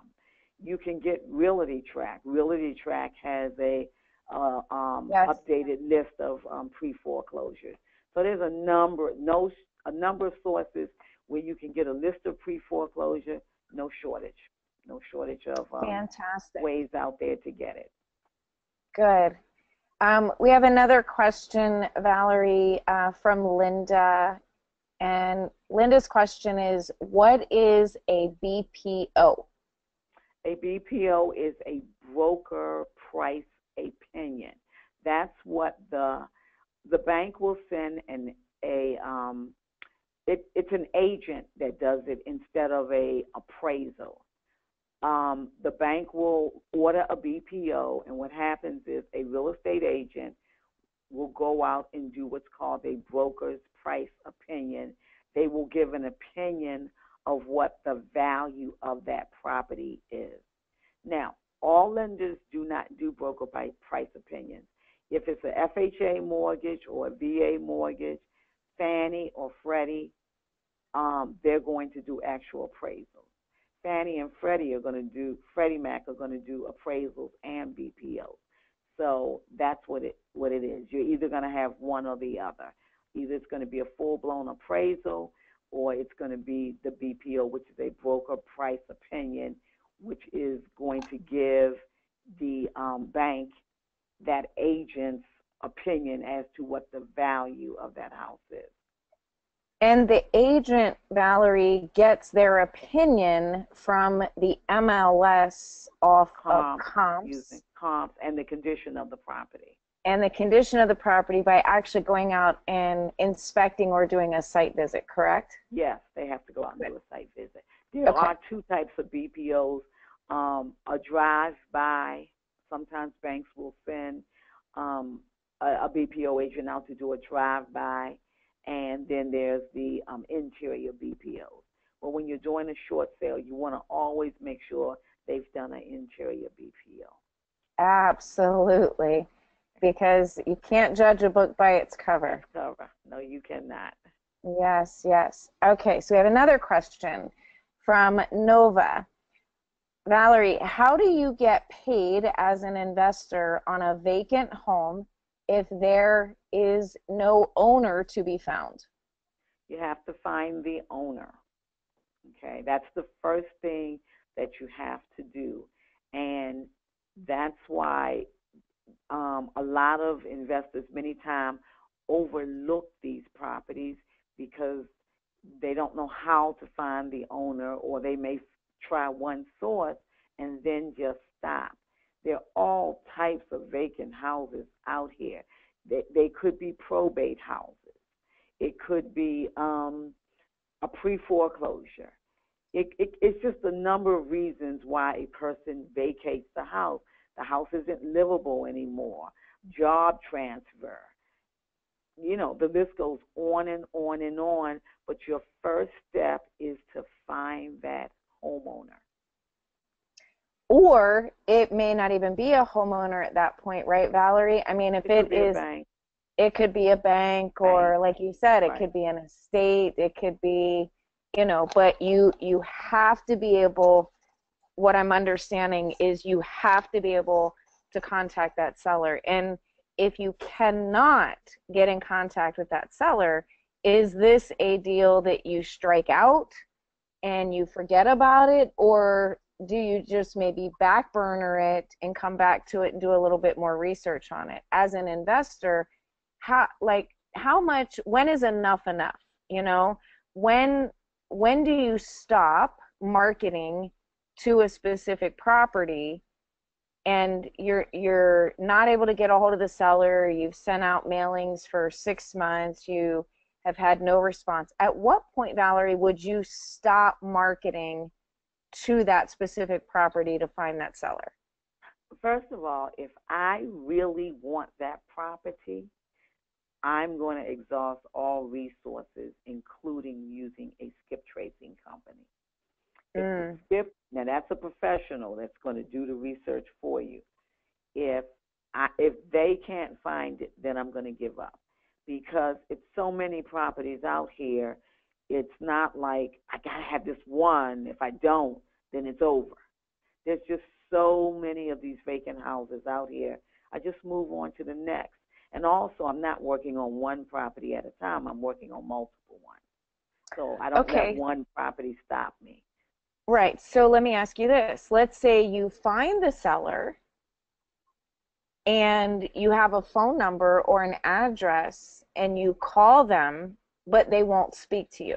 You can get Realty Track. Realty Track has a updated list of pre-foreclosures. So there's a number of sources where you can get a list of pre-foreclosure. No shortage of fantastic ways out there to get it. Good. We have another question, Valerie, from Linda. And Linda's question is, what is a BPO? A BPO is a broker price opinion. That's what the bank will send it's an agent that does it instead of a appraisal. The bank will order a BPO, and what happens is a real estate agent will go out and do what's called a broker's price opinion. They will give an opinion of what the value of that property is. Now, all lenders do not do broker price opinions. If it's a FHA mortgage or a VA mortgage, Fannie or Freddie, they're going to do actual appraisals. Fannie and Freddie Freddie Mac are going to do appraisals and BPOs. So that's what it is. You're either going to have one or the other. Either it's going to be a full-blown appraisal, or it's going to be the BPO, which is a broker price opinion, which is going to give the bank that agent's opinion as to what the value of that house is. And the agent, Valerie, gets their opinion from the MLS off of comps. Using comps and the condition of the property. And the condition of the property by actually going out and inspecting or doing a site visit, correct? Yes, they have to go out and do a site visit. There are two types of BPOs, a drive-by. Sometimes banks will send a BPO agent out to do a drive-by, and then there's the interior BPOs. Well, when you're doing a short sale, you want to always make sure they've done an interior BPO. Absolutely, because you can't judge a book by its cover. No, you cannot. Yes, yes. Okay, so we have another question from Nova. Valerie, how do you get paid as an investor on a vacant home if there is no owner to be found? You have to find the owner. Okay, that's the first thing that you have to do. And that's why a lot of investors many times overlook these properties because they don't know how to find the owner, or they may try one source and then just stop. There are all types of vacant houses out here. They could be probate houses. It could be a pre-foreclosure. It's just a number of reasons why a person vacates the house. The house isn't livable anymore. Job transfer. You know, the list goes on and on and on, but your first step is to find that homeowner. Or it may not even be a homeowner at that point, right, Valerie? I mean, if it is, it could be a bank, or like you said, it could be an estate, it could be, you know, but you have to be able, what I'm understanding is you have to be able to contact that seller. And if you cannot get in contact with that seller, is this a deal that you strike out and you forget about it, or do you just maybe back burner it and come back to it and do a little bit more research on it? As an investor, how much, when is enough enough? You know, when do you stop marketing to a specific property and you're not able to get a hold of the seller, you've sent out mailings for 6 months, you have had no response? At what point, Valerie, would you stop marketing to that specific property to find that seller? First of all, if I really want that property, I'm going to exhaust all resources, including using a skip tracing company. Now that's a professional that's going to do the research for you. If they can't find it, then I'm going to give up, because it's so many properties out here. It's not like I got to have this one. If I don't, then it's over. There's just so many of these vacant houses out here. I just move on to the next. And also, I'm not working on one property at a time. I'm working on multiple ones. So I don't let one property stop me. Right. So let me ask you this. Let's say you find the seller and you have a phone number or an address and you call them, but they won't speak to you.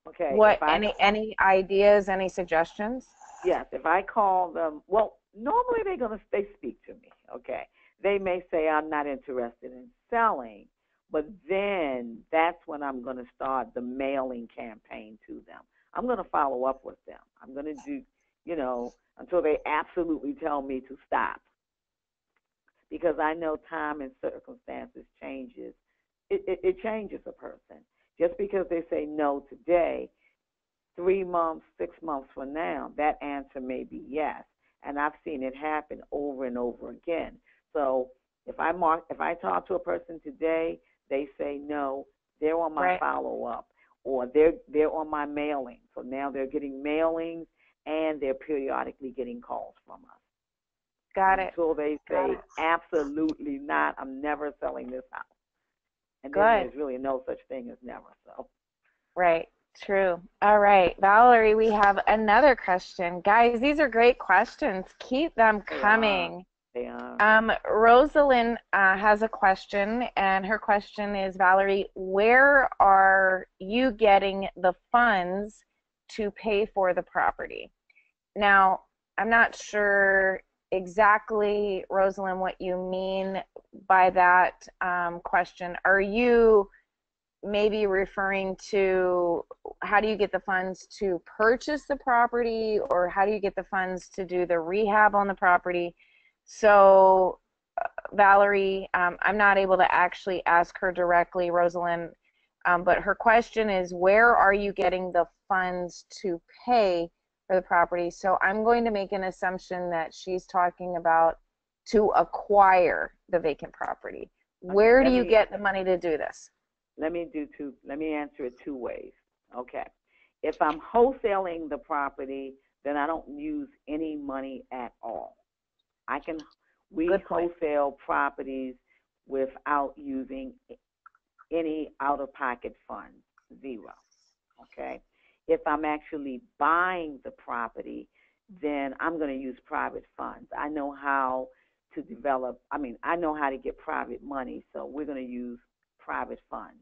Okay. What, any ideas, any suggestions? Yes. If I call them, well, normally they speak to me. Okay. They may say, I'm not interested in selling, but then that's when I'm going to start the mailing campaign to them. I'm going to follow up with them. I'm going to until they absolutely tell me to stop. Because I know time and circumstances changes. It changes a person. Just because they say no today, 3 months, 6 months from now, that answer may be yes. And I've seen it happen over and over again. So if I talk to a person today, they say no, they're on my Right. follow-up, or they're on my mailing. So now they're getting mailings, and they're periodically getting calls from us. Got it. Until they Got say it. absolutely not, I'm never selling this house. And then Good. there's really no such thing as never. So Right. True. All right, Valerie, we have another question. Guys, these are great questions. Keep them they are. coming. They are. Rosalind has a question, and her question is, Valerie, where are you getting the funds to pay for the property? Now, I'm not sure exactly, Rosalind, what you mean by that question. Are you maybe referring to how do you get the funds to purchase the property, or how do you get the funds to do the rehab on the property? So, Valerie, I'm not able to actually ask her directly, Rosalind, but her question is, where are you getting the funds to pay for the property? So I'm going to make an assumption that she's talking about to acquire the vacant property. Where do you get the money to do this? Let me answer it two ways. Okay. If I'm wholesaling the property, then I don't use any money at all. We wholesale properties without using any out-of-pocket funds, zero. Okay. If I'm actually buying the property, then I'm going to use private funds. I know how to get private money, so we're going to use private funds.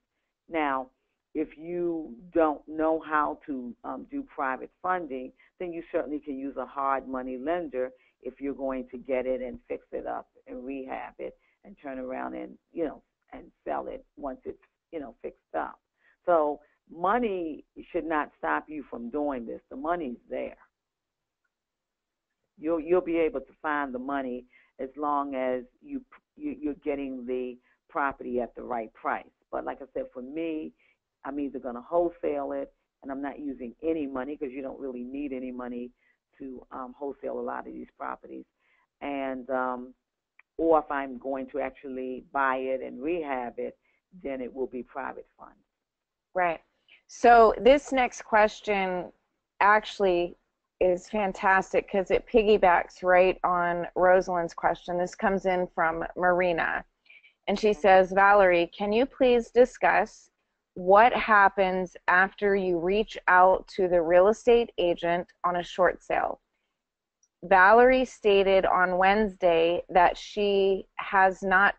Now, if you don't know how to do private funding, then you certainly can use a hard money lender if you're going to get it and fix it up and rehab it and turn around and sell it once it's fixed up. So money should not stop you from doing this. The money's there. You'll be able to find the money as long as you're getting the property at the right price. But like I said, for me, I'm either going to wholesale it, and I'm not using any money because you don't really need any money to wholesale a lot of these properties, and or if I'm going to actually buy it and rehab it, then it will be private funds. Right. So this next question actually is fantastic because it piggybacks right on Rosalind's question. This comes in from Marina. And she says, Valerie, can you please discuss what happens after you reach out to the real estate agent on a short sale? Valerie stated on Wednesday that she has not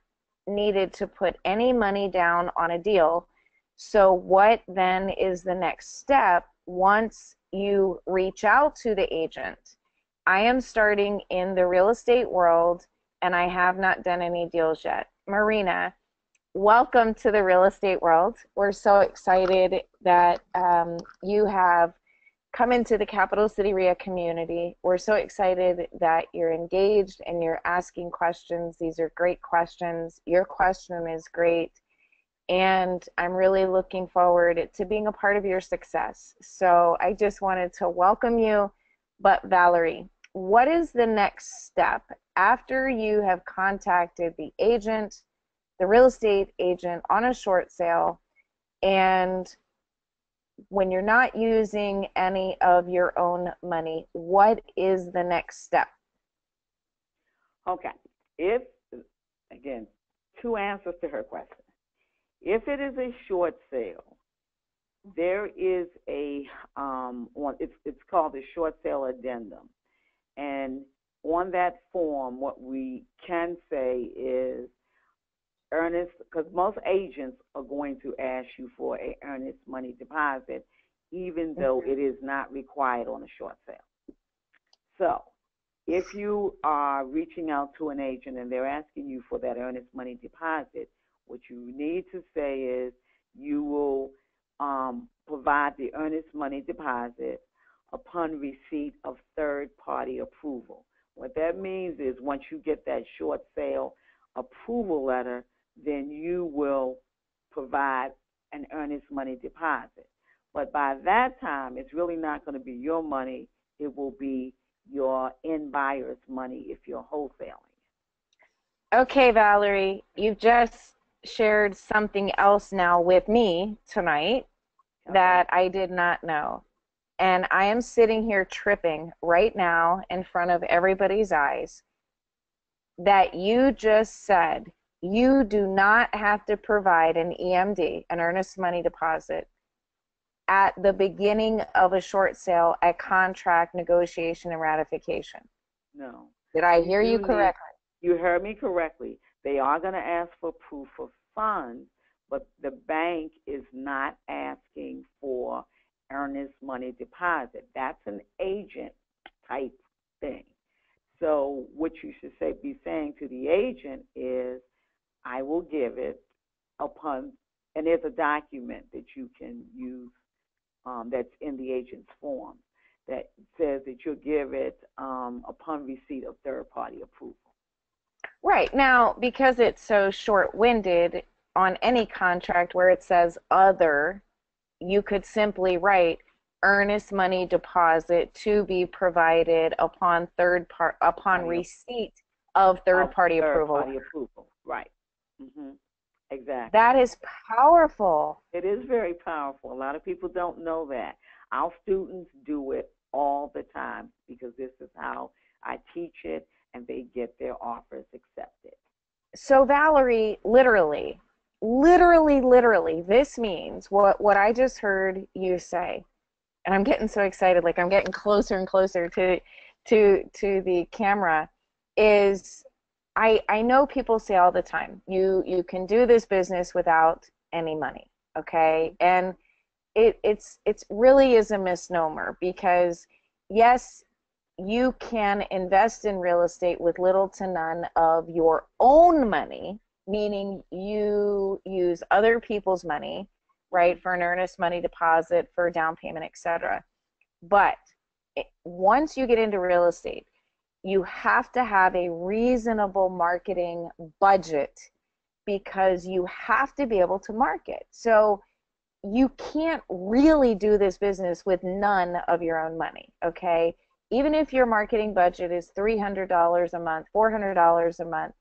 needed to put any money down on a deal. So what then is the next step once you reach out to the agent? I am starting in the real estate world and I have not done any deals yet. Marina, welcome to the real estate world. We're so excited that you have come into the Capital City REIA community. We're so excited that you're engaged and you're asking questions. These are great questions. Your question is great. And I'm really looking forward to being a part of your success. So I just wanted to welcome you. But Valerie, what is the next step after you have contacted the agent, the real estate agent on a short sale, and when you're not using any of your own money, what is the next step? Okay. Again, two answers to her question. If it is a short sale, there is it's called a short sale addendum. And on that form, what we can say is earnest, because most agents are going to ask you for an earnest money deposit, even though it is not required on a short sale. So if you are reaching out to an agent and they're asking you for that earnest money deposit, what you need to say is you will provide the earnest money deposit upon receipt of third-party approval. What that means is once you get that short sale approval letter, then you will provide an earnest money deposit. But by that time, it's really not going to be your money. It will be your end buyer's money if you're wholesaling. Okay, Valerie, you've just shared something else now with me tonight that I did not know. And I am sitting here tripping right now in front of everybody's eyes that you just said you do not have to provide an EMD, an earnest money deposit, at the beginning of a short sale at contract negotiation and ratification. No. Did I hear you correctly? You heard me correctly. They are going to ask for proof of funds, but the bank is not asking for earnest money deposit. That's an agent type thing. So what you should be saying to the agent is, I will give it upon, and there's a document that you can use that's in the agent's form that says that you'll give it upon receipt of third-party approval. Right. Now, because it's so short-winded, on any contract where it says other, you could simply write earnest money deposit to be provided upon receipt of third-party approval. Third-party approval, right. Exactly. That is powerful. It is very powerful. A lot of people don't know that. Our students do it all the time because this is how I teach it, and they get their offers accepted. So Valerie, literally, this means what I just heard you say, and I'm getting so excited, like I'm getting closer and closer to the camera, is I know people say all the time, you can do this business without any money, okay? And it's really is a misnomer, because yes, you can invest in real estate with little to none of your own money, meaning you use other people's money, right, for an earnest money deposit, for down payment, etc. But once you get into real estate, you have to have a reasonable marketing budget, because you have to be able to market. So you can't really do this business with none of your own money, okay? Even if your marketing budget is $300 a month, $400 a month,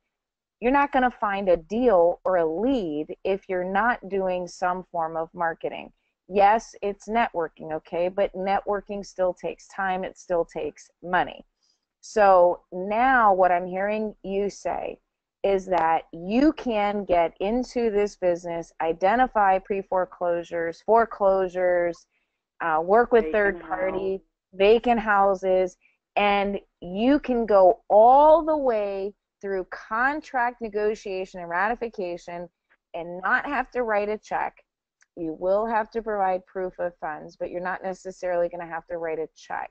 you're not going to find a deal or a lead if you're not doing some form of marketing. Yes, it's networking, okay? But networking still takes time. It still takes money. So now what I'm hearing you say is that you can get into this business, identify pre-foreclosures, foreclosures, work with third-party, vacant houses, and you can go all the way through contract negotiation and ratification and not have to write a check. You will have to provide proof of funds, but you're not necessarily going to have to write a check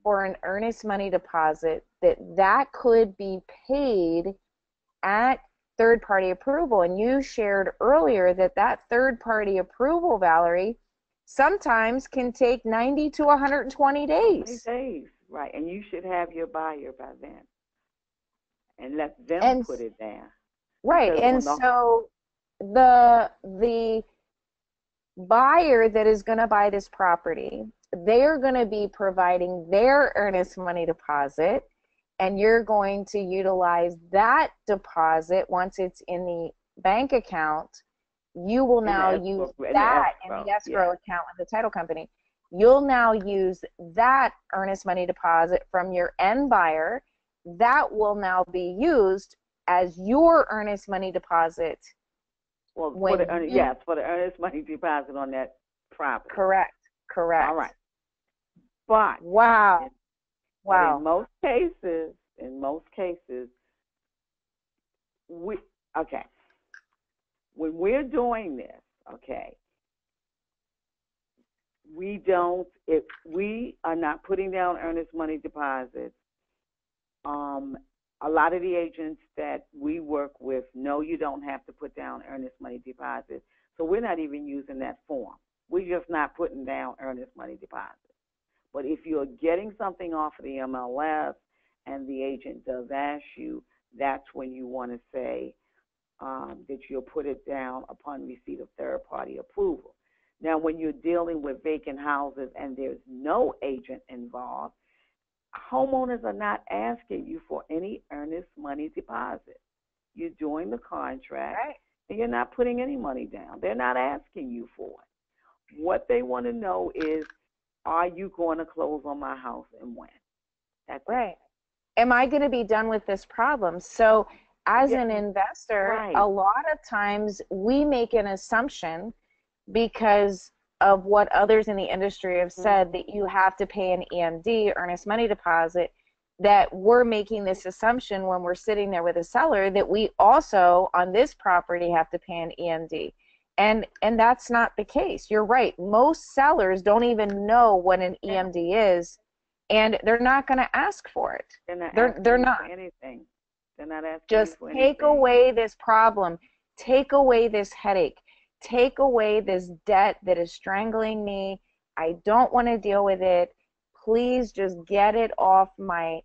for an earnest money deposit that could be paid at third-party approval. And you shared earlier that third-party approval, Valerie, sometimes can take 90 to 120 days. 20 days, right. And you should have your buyer by then and let them put it down. Right. And so the buyer that is going to buy this property, they're going to be providing their earnest money deposit, and you're going to utilize that deposit once it's in the bank account. You will now use that in the escrow account with the title company. You'll now use that earnest money deposit from your end buyer. That will now be used as your earnest money deposit. Well, for the earnest money deposit on that property. Correct. All right. But wow. In most cases, when we're doing this, if we are not putting down earnest money deposits, a lot of the agents that we work with know you don't have to put down earnest money deposits, so we're not even using that form. We're just not putting down earnest money deposits. But if you're getting something off of the MLS and the agent does ask you, that's when you want to say that you'll put it down upon receipt of third-party approval. Now, when you're dealing with vacant houses and there's no agent involved, homeowners are not asking you for any earnest money deposit. You're doing the contract, Right. and you're not putting any money down. They're not asking you for it. What they want to know is, are you going to close on my house and when? That's Right. Am I going to be done with this problem? So, as an it. investor, Right. a lot of times we make an assumption because of what others in the industry have said that you have to pay an EMD, earnest money deposit, that we're making this assumption when we're sitting there with a seller that we also on this property have to pay an EMD. And that's not the case. You're right. Most sellers don't even know what an EMD is, and they're not going to ask for it. They're not They're asking you not. for anything. They're not asking you Just for take anything. away this problem. Take away this headache. Take away this debt that is strangling me. I don't want to deal with it. Please just get it off my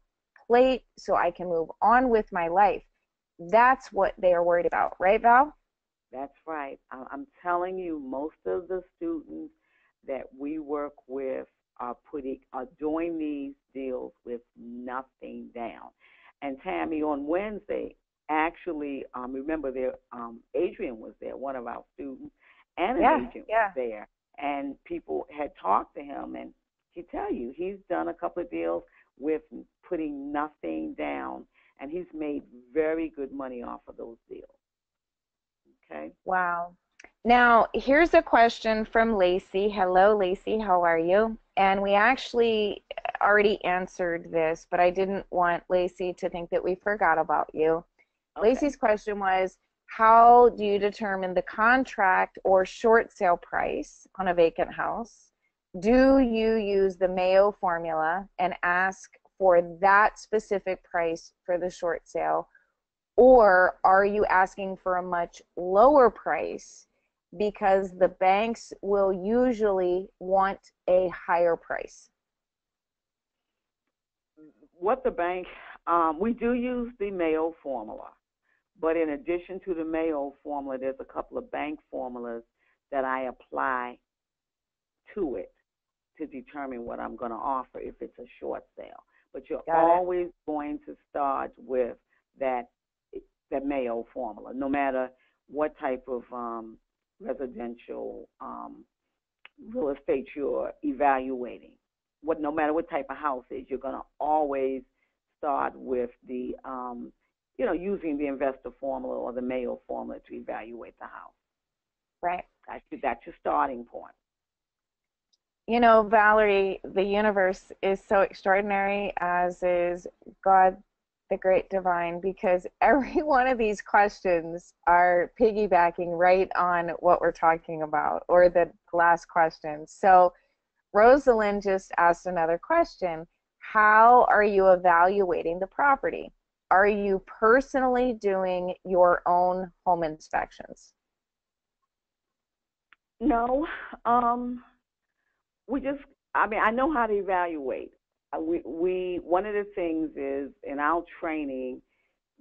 plate so I can move on with my life. That's what they are worried about, right, Val? That's right. I'm telling you, most of the students that we work with are doing these deals with nothing down. And Tammy, on Wednesday, actually, remember there, Adrian was there, one of our students, and an agent was there, and people had talked to him, and he tell you he's done a couple of deals with putting nothing down, and he's made very good money off of those deals. Okay. Wow. Now, here's a question from Lacey. Hello, Lacey. How are you? And we actually already answered this, but I didn't want Lacey to think that we forgot about you. Okay. Lacey's question was, how do you determine the contract or short sale price on a vacant house? Do you use the Mayo formula and ask for that specific price for the short sale? Or are you asking for a much lower price because the banks will usually want a higher price? What the bank, we do use the Mayo formula, but in addition to the Mayo formula, there's a couple of bank formulas that I apply to it to determine what I'm going to offer if it's a short sale. But you're always going to start with that Mayo formula, no matter what type of residential real estate you're evaluating. No matter what type of house it is, you're going to always start with the, using the investor formula or the Mayo formula to evaluate the house. Right. That's your starting point. You know, Valerie, the universe is so extraordinary, as is God, the great divine, because every one of these questions are piggybacking right on what we're talking about, or the last question. So Rosalind just asked another question. How are you evaluating the property? Are you personally doing your own home inspections? No. I know how to evaluate. We one of the things is in our training,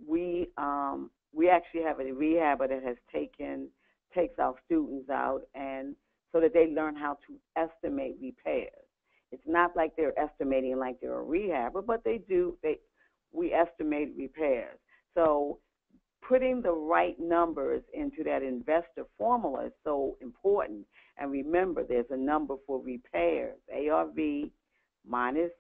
we actually have a rehabber that takes our students out, and so that they learn how to estimate repairs. It's not like they're estimating like they're a rehabber, but we estimate repairs. So putting the right numbers into that investor formula is so important. And remember, there's a number for repairs, ARV minus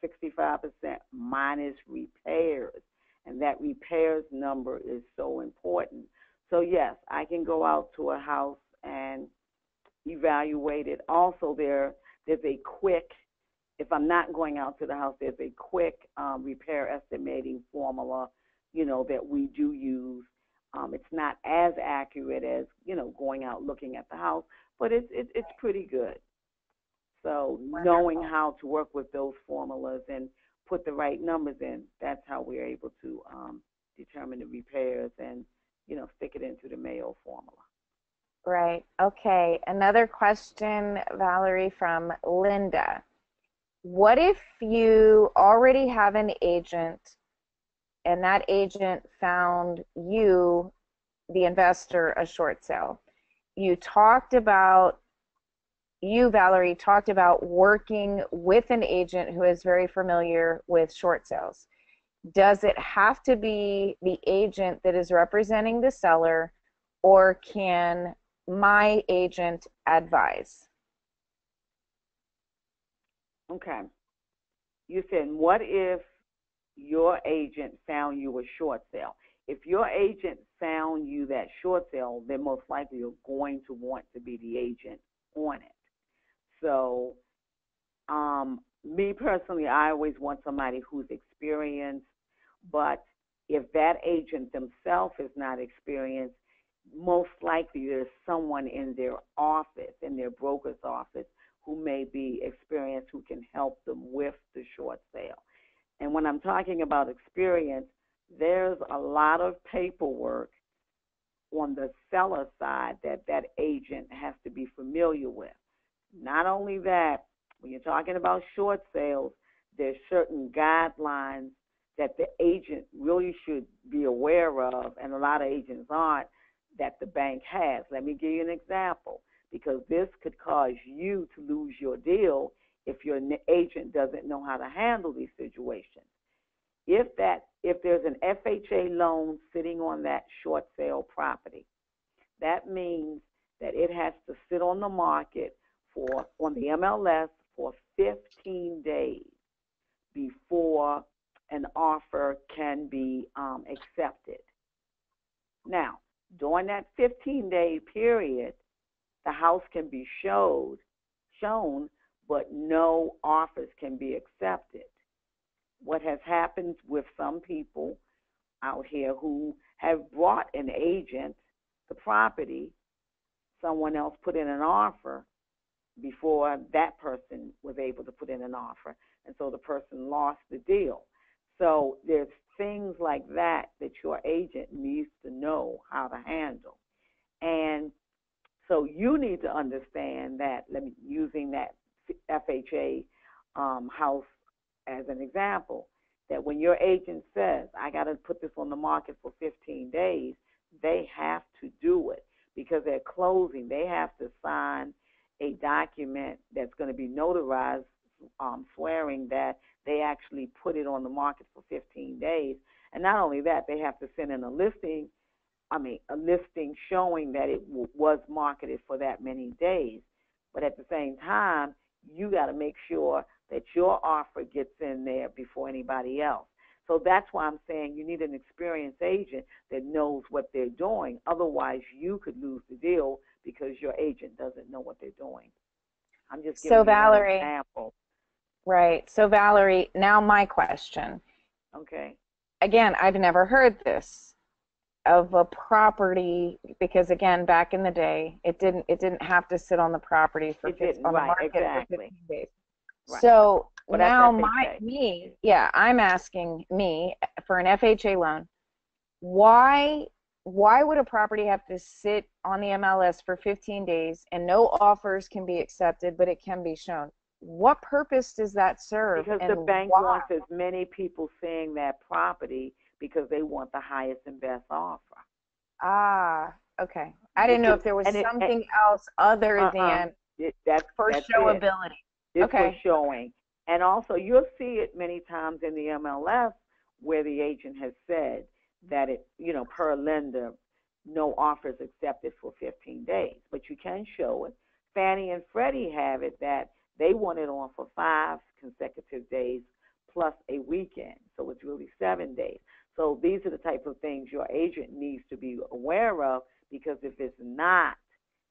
65% minus repairs. And that repairs number is so important. So yes, I can go out to a house and evaluate it. Also, there's a quick, if I'm not going out to the house, there's a quick repair estimating formula, that we do use. It's not as accurate as, going out looking at the house, but it's pretty good. So knowing how to work with those formulas and put the right numbers in, that's how we're able to determine the repairs and, stick it into the Mayo formula. Right. Okay. Another question, Valerie, from Linda. what if you already have an agent and that agent found you, the investor, a short sale? Valerie, talked about working with an agent who is very familiar with short sales. Does it have to be the agent that is representing the seller, or can my agent advise? Okay. You said, what if your agent found you a short sale? If your agent found you that short sale, then most likely you're going to want to be the agent on it. So, me personally, I always want somebody who's experienced, but if that agent themselves is not experienced, most likely there's someone in their office, in their broker's office, who may be experienced, who can help them with the short sale. And when I'm talking about experience, there's a lot of paperwork on the seller side that that agent has to be familiar with. Not only that, when you're talking about short sales, there's certain guidelines that the agent really should be aware of, and a lot of agents aren't, that the bank has. Let me give you an example, because this could cause you to lose your deal if your agent doesn't know how to handle these situations. If there's an FHA loan sitting on that short sale property, that means that it has to sit on the market on the MLS for 15 days before an offer can be accepted. Now, during that 15-day period, the house can be shown, but no offers can be accepted. What has happened with some people out here who have brought an agent the property, someone else put in an offer before that person was able to put in an offer, and so the person lost the deal. So there's things like that that your agent needs to know how to handle. And so you need to understand that, using that FHA house as an example, that when your agent says, I got to put this on the market for 15 days, they have to do it, because they're closing. They have to sign a document that's going to be notarized, swearing that they actually put it on the market for 15 days. And not only that, they have to send in a listing showing that it was marketed for that many days. But at the same time, you got to make sure that your offer gets in there before anybody else. So that's why I'm saying you need an experienced agent that knows what they're doing. Otherwise, you could lose the deal because your agent doesn't know what they're doing. I'm just giving you an example. Right. So Valerie, now my question. Okay. Again, I've never heard this of a property, because again, back in the day, it didn't have to sit on the property for the market for 15 days. Right. So well, now I'm asking me for an FHA loan. Why would a property have to sit on the MLS for 15 days and no offers can be accepted, but it can be shown? What purpose does that serve? Because the bank wants as many people seeing that property because they want the highest and best offer. Ah, okay. I didn't know if there was something else other than that's showability. It's for showing. And also, you'll see it many times in the MLS where the agent has said that per lender, no offers accepted for 15 days. But you can show it. Fannie and Freddie have it that they want it on for 5 consecutive days plus a weekend. So it's really 7 days. So these are the type of things your agent needs to be aware of, because if it's not,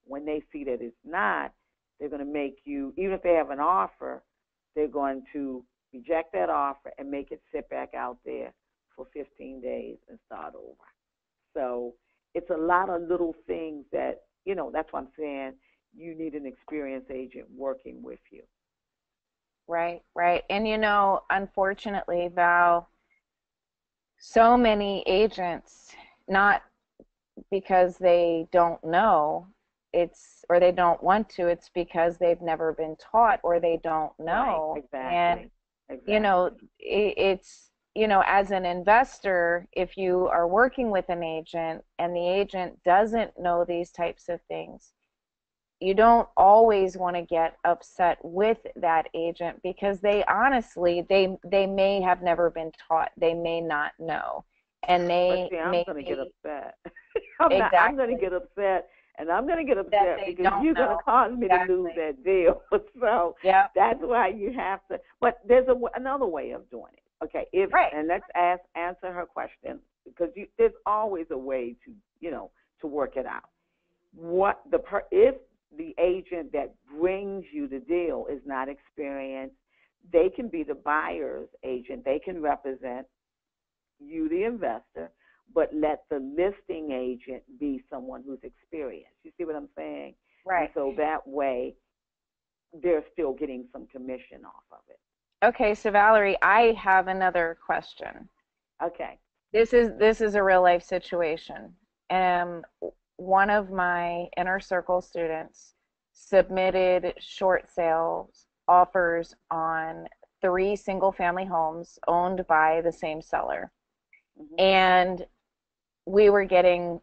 when they see that it's not, they're going to make you, even if they have an offer, they're going to reject that offer and make it sit back out there for 15 days and start over. So it's a lot of little things that, that's why I'm saying you need an experienced agent working with you. Right, right. And unfortunately, Val, so many agents, not because they don't know, or they don't want to, it's because they've never been taught or they don't Right, know. And, exactly. you know, Exactly. it's, as an investor, if you are working with an agent and the agent doesn't know these types of things, you don't always want to get upset with that agent because they honestly they may have never been taught, they may not know, and But they see, I'm may gonna get be upset. I'm gonna exactly get upset, and I'm gonna get that upset they because don't you're gonna know. cause me to lose Exactly. that deal. So Yep. that's why you have to. But there's another way of doing it. Okay, if Right. and let's answer her question because there's always a way to to work it out. If the agent that brings you the deal is not experienced, they can be the buyer's agent. They can represent you, the investor, but let the listing agent be someone who's experienced. You see what I'm saying? And Right. so that way, they're still getting some commission off of it. Okay, so Valerie, I have another question. Okay. This is a real life situation. One of my inner circle students submitted short sales offers on 3 single family homes owned by the same seller. Hmm. And we were getting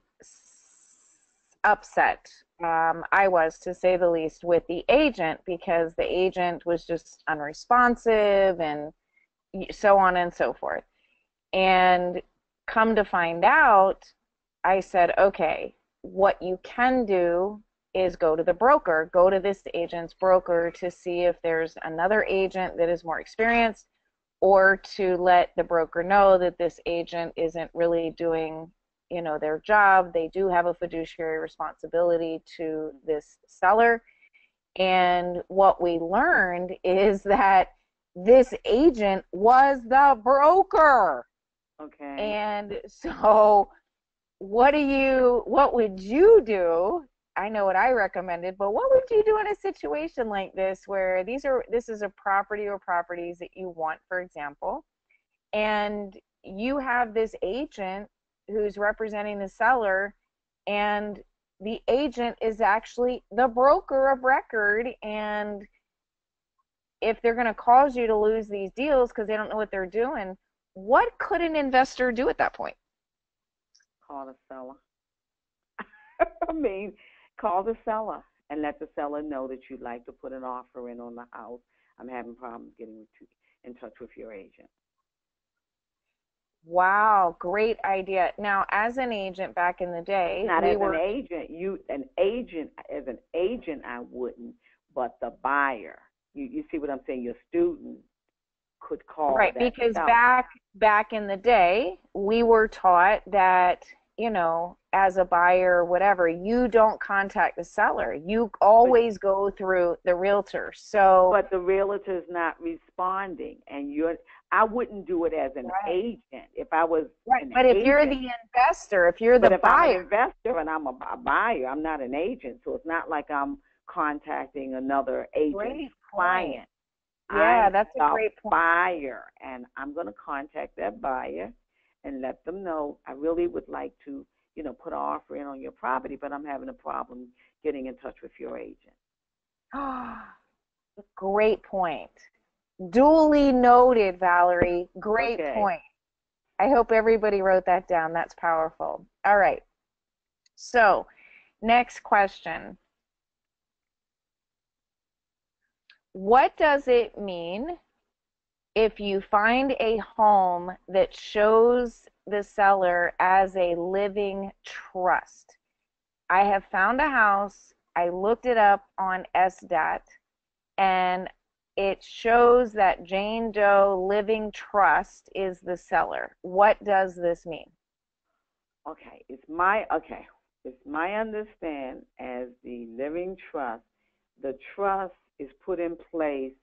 upset. I was, to say the least, with the agent because the agent was just unresponsive and so on and so forth. And come to find out, I said, okay, what you can do is go to the broker, go to this agent's broker to see if there's another agent that is more experienced, or to let the broker know that this agent isn't really doing, their job. They do have a fiduciary responsibility to this seller. And what we learned is that this agent was the broker. Okay. And so what would you do? I know what I recommended, but what would you do in a situation like this where this is a property or properties that you want, for example, and you have this agent who's representing the seller, and the agent is actually the broker of record, and if they're going to cause you to lose these deals because they don't know what they're doing, what could an investor do at that point? Call the seller. I mean, call the seller and let the seller know that you'd like to put an offer in on the house. I'm having problems getting in touch with your agent. Wow, great idea. Now, as an agent back in the day, Not we as an were agent, as an agent, I wouldn't, but the buyer. You see what I'm saying? Your student could call right, that because seller. back in the day, we were taught that, as a buyer or whatever, you don't contact the seller. You But always go through the realtor. So, but the realtor's not responding, and I wouldn't do it as an right, agent if I was right. an But if you're agent. the investor, if you're But the if I'm an buyer, investor and I'm a buyer, I'm not an agent, so it's not like I'm contacting another agent's great point. client. Yeah, I'm that's a the great point. buyer, and I'm going to contact that buyer and let them know I really would like to, put an offer in on your property, but I'm having a problem getting in touch with your agent. Great point. Duly noted, Valerie. Great Okay. point. I hope everybody wrote that down. That's powerful. All right. So, next question. What does it mean if you find a home that shows the seller as a living trust? I have found a house, I looked it up on SDAT, and it shows that Jane Doe Living Trust is the seller. What does this mean? It's my understand as the living trust. The trust is put in place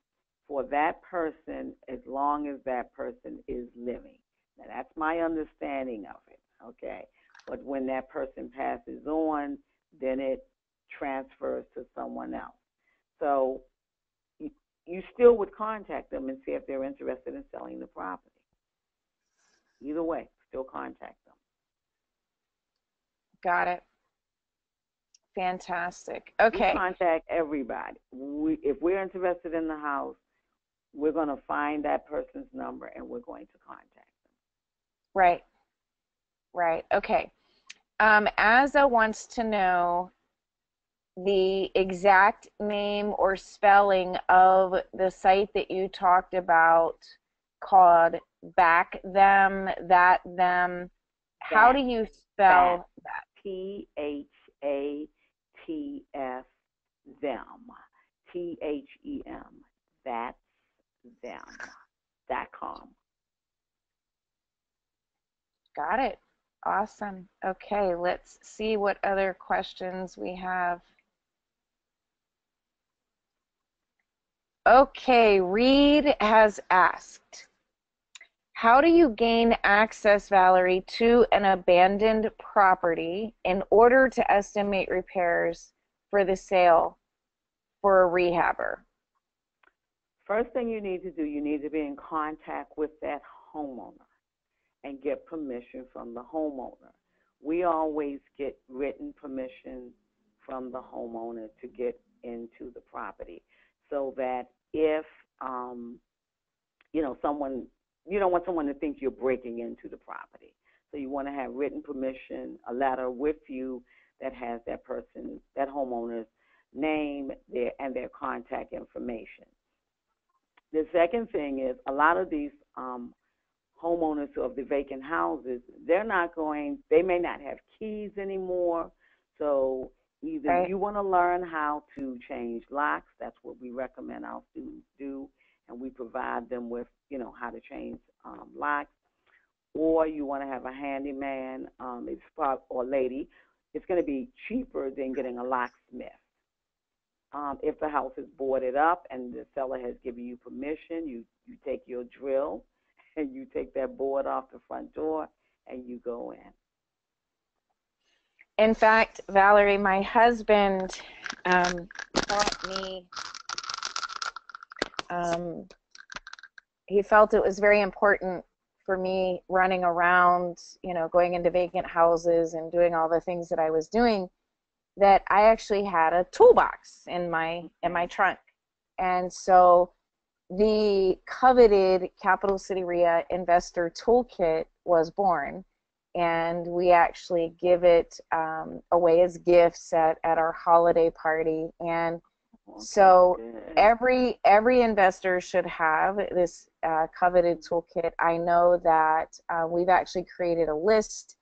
for that person as long as that person is living. Now that's my understanding of it. Okay, but when that person passes on, then it transfers to someone else. So you, you still would contact them and see if they're interested in selling the property. Either way, still contact them. Got it. Fantastic. We Okay. contact everybody. If we're interested in the house, we're going to find that person's number and we're going to contact them. Right. Right. Okay. Azza wants to know the exact name or spelling of the site that you talked about called Back Them, That Them. How do you spell that? THATS them. THEM. That's them.com. Got it. Awesome. Okay, let's see what other questions we have. Okay, Reed has asked, how do you gain access, Valerie, to an abandoned property in order to estimate repairs for the sale for a rehabber? First thing you need to do, you need to be in contact with that homeowner and get permission from the homeowner. We always get written permission from the homeowner to get into the property, so that if someone, you don't want someone to think you're breaking into the property. So you want to have written permission, a letter with you that has that person, that homeowner's name, and their contact information. The second thing is, a lot of these homeowners of the vacant houses, they may not have keys anymore. So either you want to learn how to change locks, that's what we recommend our students do, and we provide them with, how to change locks, or you want to have a handyman, or lady. It's going to be cheaper than getting a locksmith. If the house is boarded up and the seller has given you permission, you take your drill and you take that board off the front door and you go in. In fact, Valerie, my husband taught me, he felt it was very important for me running around, going into vacant houses and doing all the things that I was doing, that I actually had a toolbox in my trunk. And so the coveted Capital City REIA Investor Toolkit was born, and we actually give it away as gifts at our holiday party. And so every investor should have this coveted toolkit. I know that we've actually created a list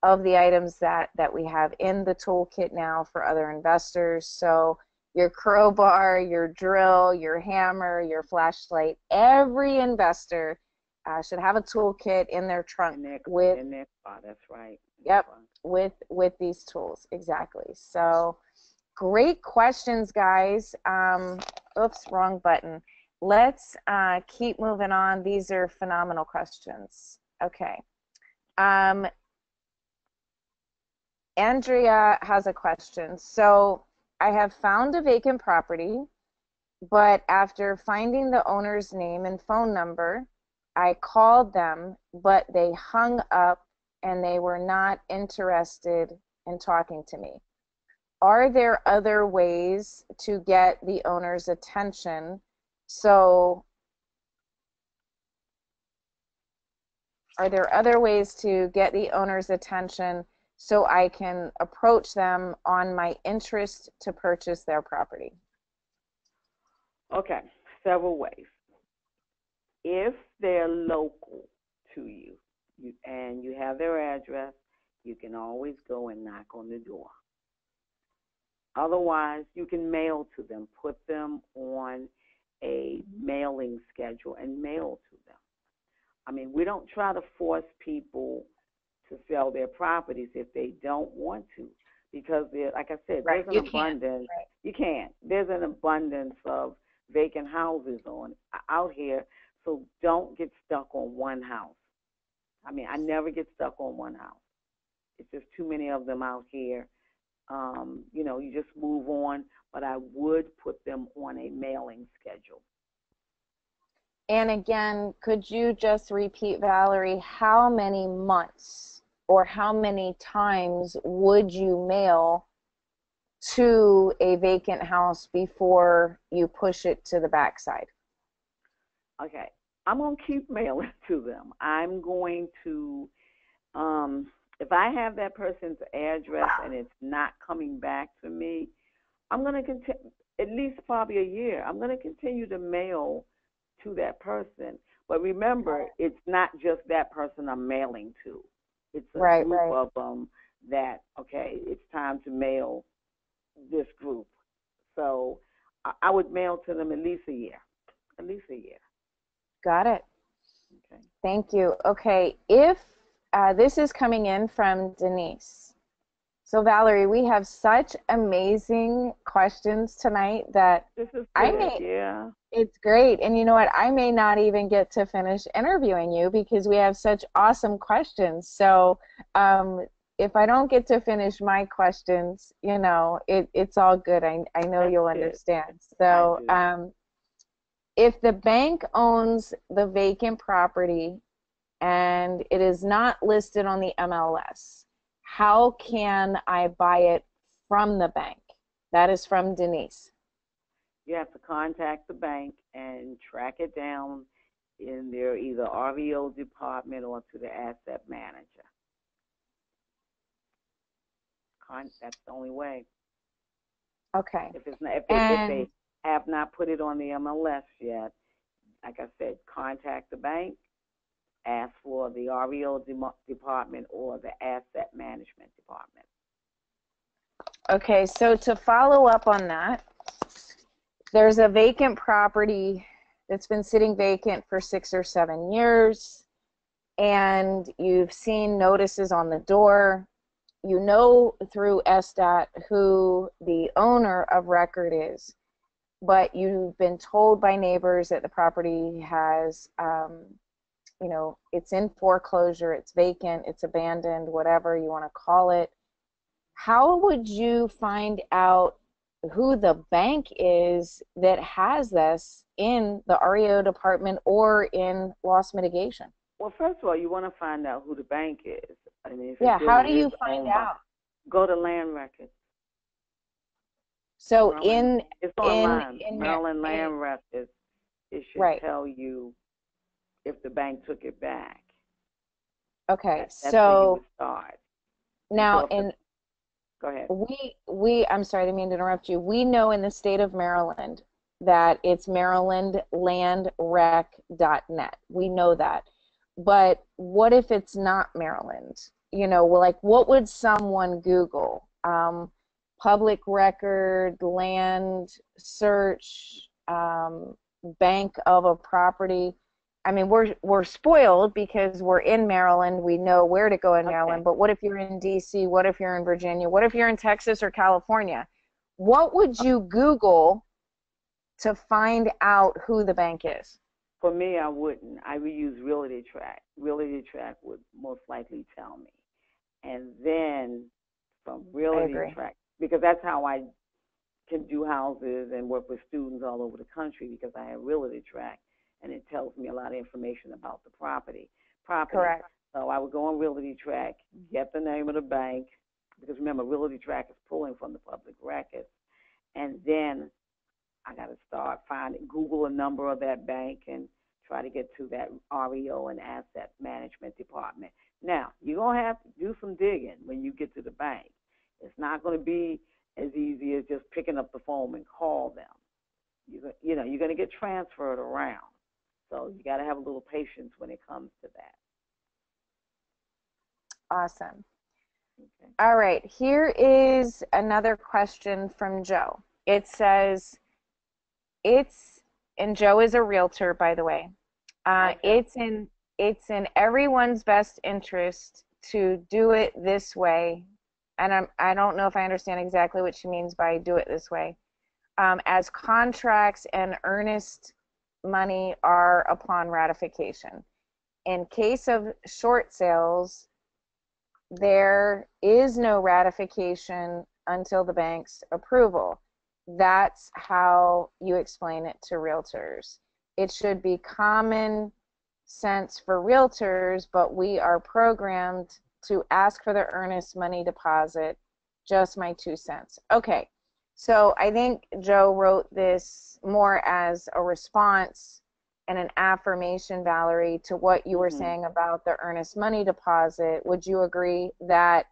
of the items that we have in the toolkit now for other investors. So your crowbar, your drill, your hammer, your flashlight, every investor should have a toolkit in their trunk that's right. Yep, with these tools, exactly. So great questions, guys. Oops, wrong button. Let's keep moving on. These are phenomenal questions. Okay. Andrea has a question. So I have found a vacant property, but after finding the owner's name and phone number, I called them, but they hung up and they were not interested in talking to me. Are there other ways to get the owner's attention? So are there other ways to get the owner's attention so I can approach them on my interest to purchase their property? Okay, several ways. If they're local to you and you have their address, you can always go and knock on the door. Otherwise, you can mail to them, put them on a mailing schedule and mail to them. I mean, we don't try to force people to sell their properties if they don't want to, because like I said, there's an abundance. You can't. There's an abundance of vacant houses out here, so don't get stuck on one house. I mean, I never get stuck on one house. It's just too many of them out here. You just move on, but I would put them on a mailing schedule. And again, could you just repeat, Valerie, how many months or how many times would you mail to a vacant house before you push it to the backside? Okay. I'm going to keep mailing to them. I'm going to, if I have that person's address and it's not coming back to me, I'm going to continue, at least probably a year, I'm going to continue to mail to that person. But remember, it's not just that person I'm mailing to. It's a group of them that, okay, it's time to mail this group. So I would mail to them at least a year. At least a year. Got it. Okay. Thank you. Okay, if this is coming in from Denise. So Valerie, we have such amazing questions tonight that this is good. Yeah. It's great. And you know what? I may not even get to finish interviewing you because we have such awesome questions. So if I don't get to finish my questions, you know, it's all good. I know you'll understand. So if the bank owns the vacant property and it is not listed on the MLS, how can I buy it from the bank? That is from Denise. You have to contact the bank and track it down in their either REO department or to the asset manager. That's the only way. Okay. If they have not put it on the MLS yet, like I said, contact the bank, ask for the REO department or the asset management department. Okay, so to follow up on that, there's a vacant property that's been sitting vacant for 6 or 7 years, and you've seen notices on the door. You know through SDOT who the owner of record is, but you've been told by neighbors that the property has, you know, it's in foreclosure, it's vacant, it's abandoned, whatever you want to call it. How would you find out who the bank is that has this in the REO department or in loss mitigation? Well, first of all, you want to find out who the bank is. I mean, how do you find out? Go to land records. So it's online. Maryland land records, it should tell you if the bank took it back. Okay, that's where you would start. Now, go ahead. I'm sorry, I didn't mean to interrupt you. We know in the state of Maryland that it's marylandlandrec.net. We know that. But what if it's not Maryland? You know, like what would someone Google? Public record, land search, bank of a property. I mean, we're spoiled because we're in Maryland. We know where to go in Maryland. But what if you're in D.C.? What if you're in Virginia? What if you're in Texas or California? What would you Google to find out who the bank is? For me, I wouldn't. I would use Realty Track. Realty Track would most likely tell me. And then from Realty Track, because that's how I can do houses and work with students all over the country, because I have Realty Track. And it tells me a lot of information about the property. Correct. So I would go on Realty Track, get the name of the bank, because remember, Realty Track is pulling from the public records. And then I got to start Google a number of that bank and try to get to that REO and asset management department. Now, you're going to have to do some digging when you get to the bank. It's not going to be as easy as just picking up the phone and call them. You're going to get transferred around. So you got to have a little patience when it comes to that. Awesome. Okay. All right. Here is another question from Joe. It says, and Joe is a realtor, by the way. It's in everyone's best interest to do it this way. And I don't know if I understand exactly what she means by do it this way. As contracts and earnest money are upon ratification. In case of short sales, there is no ratification until the bank's approval. That's how you explain it to realtors. It should be common sense for realtors, but we are programmed to ask for the earnest money deposit. Just my 2 cents. Okay, So I think Joe wrote this more as a response and an affirmation, Valerie, to what you were Mhm. saying about the earnest money deposit. Would you agree that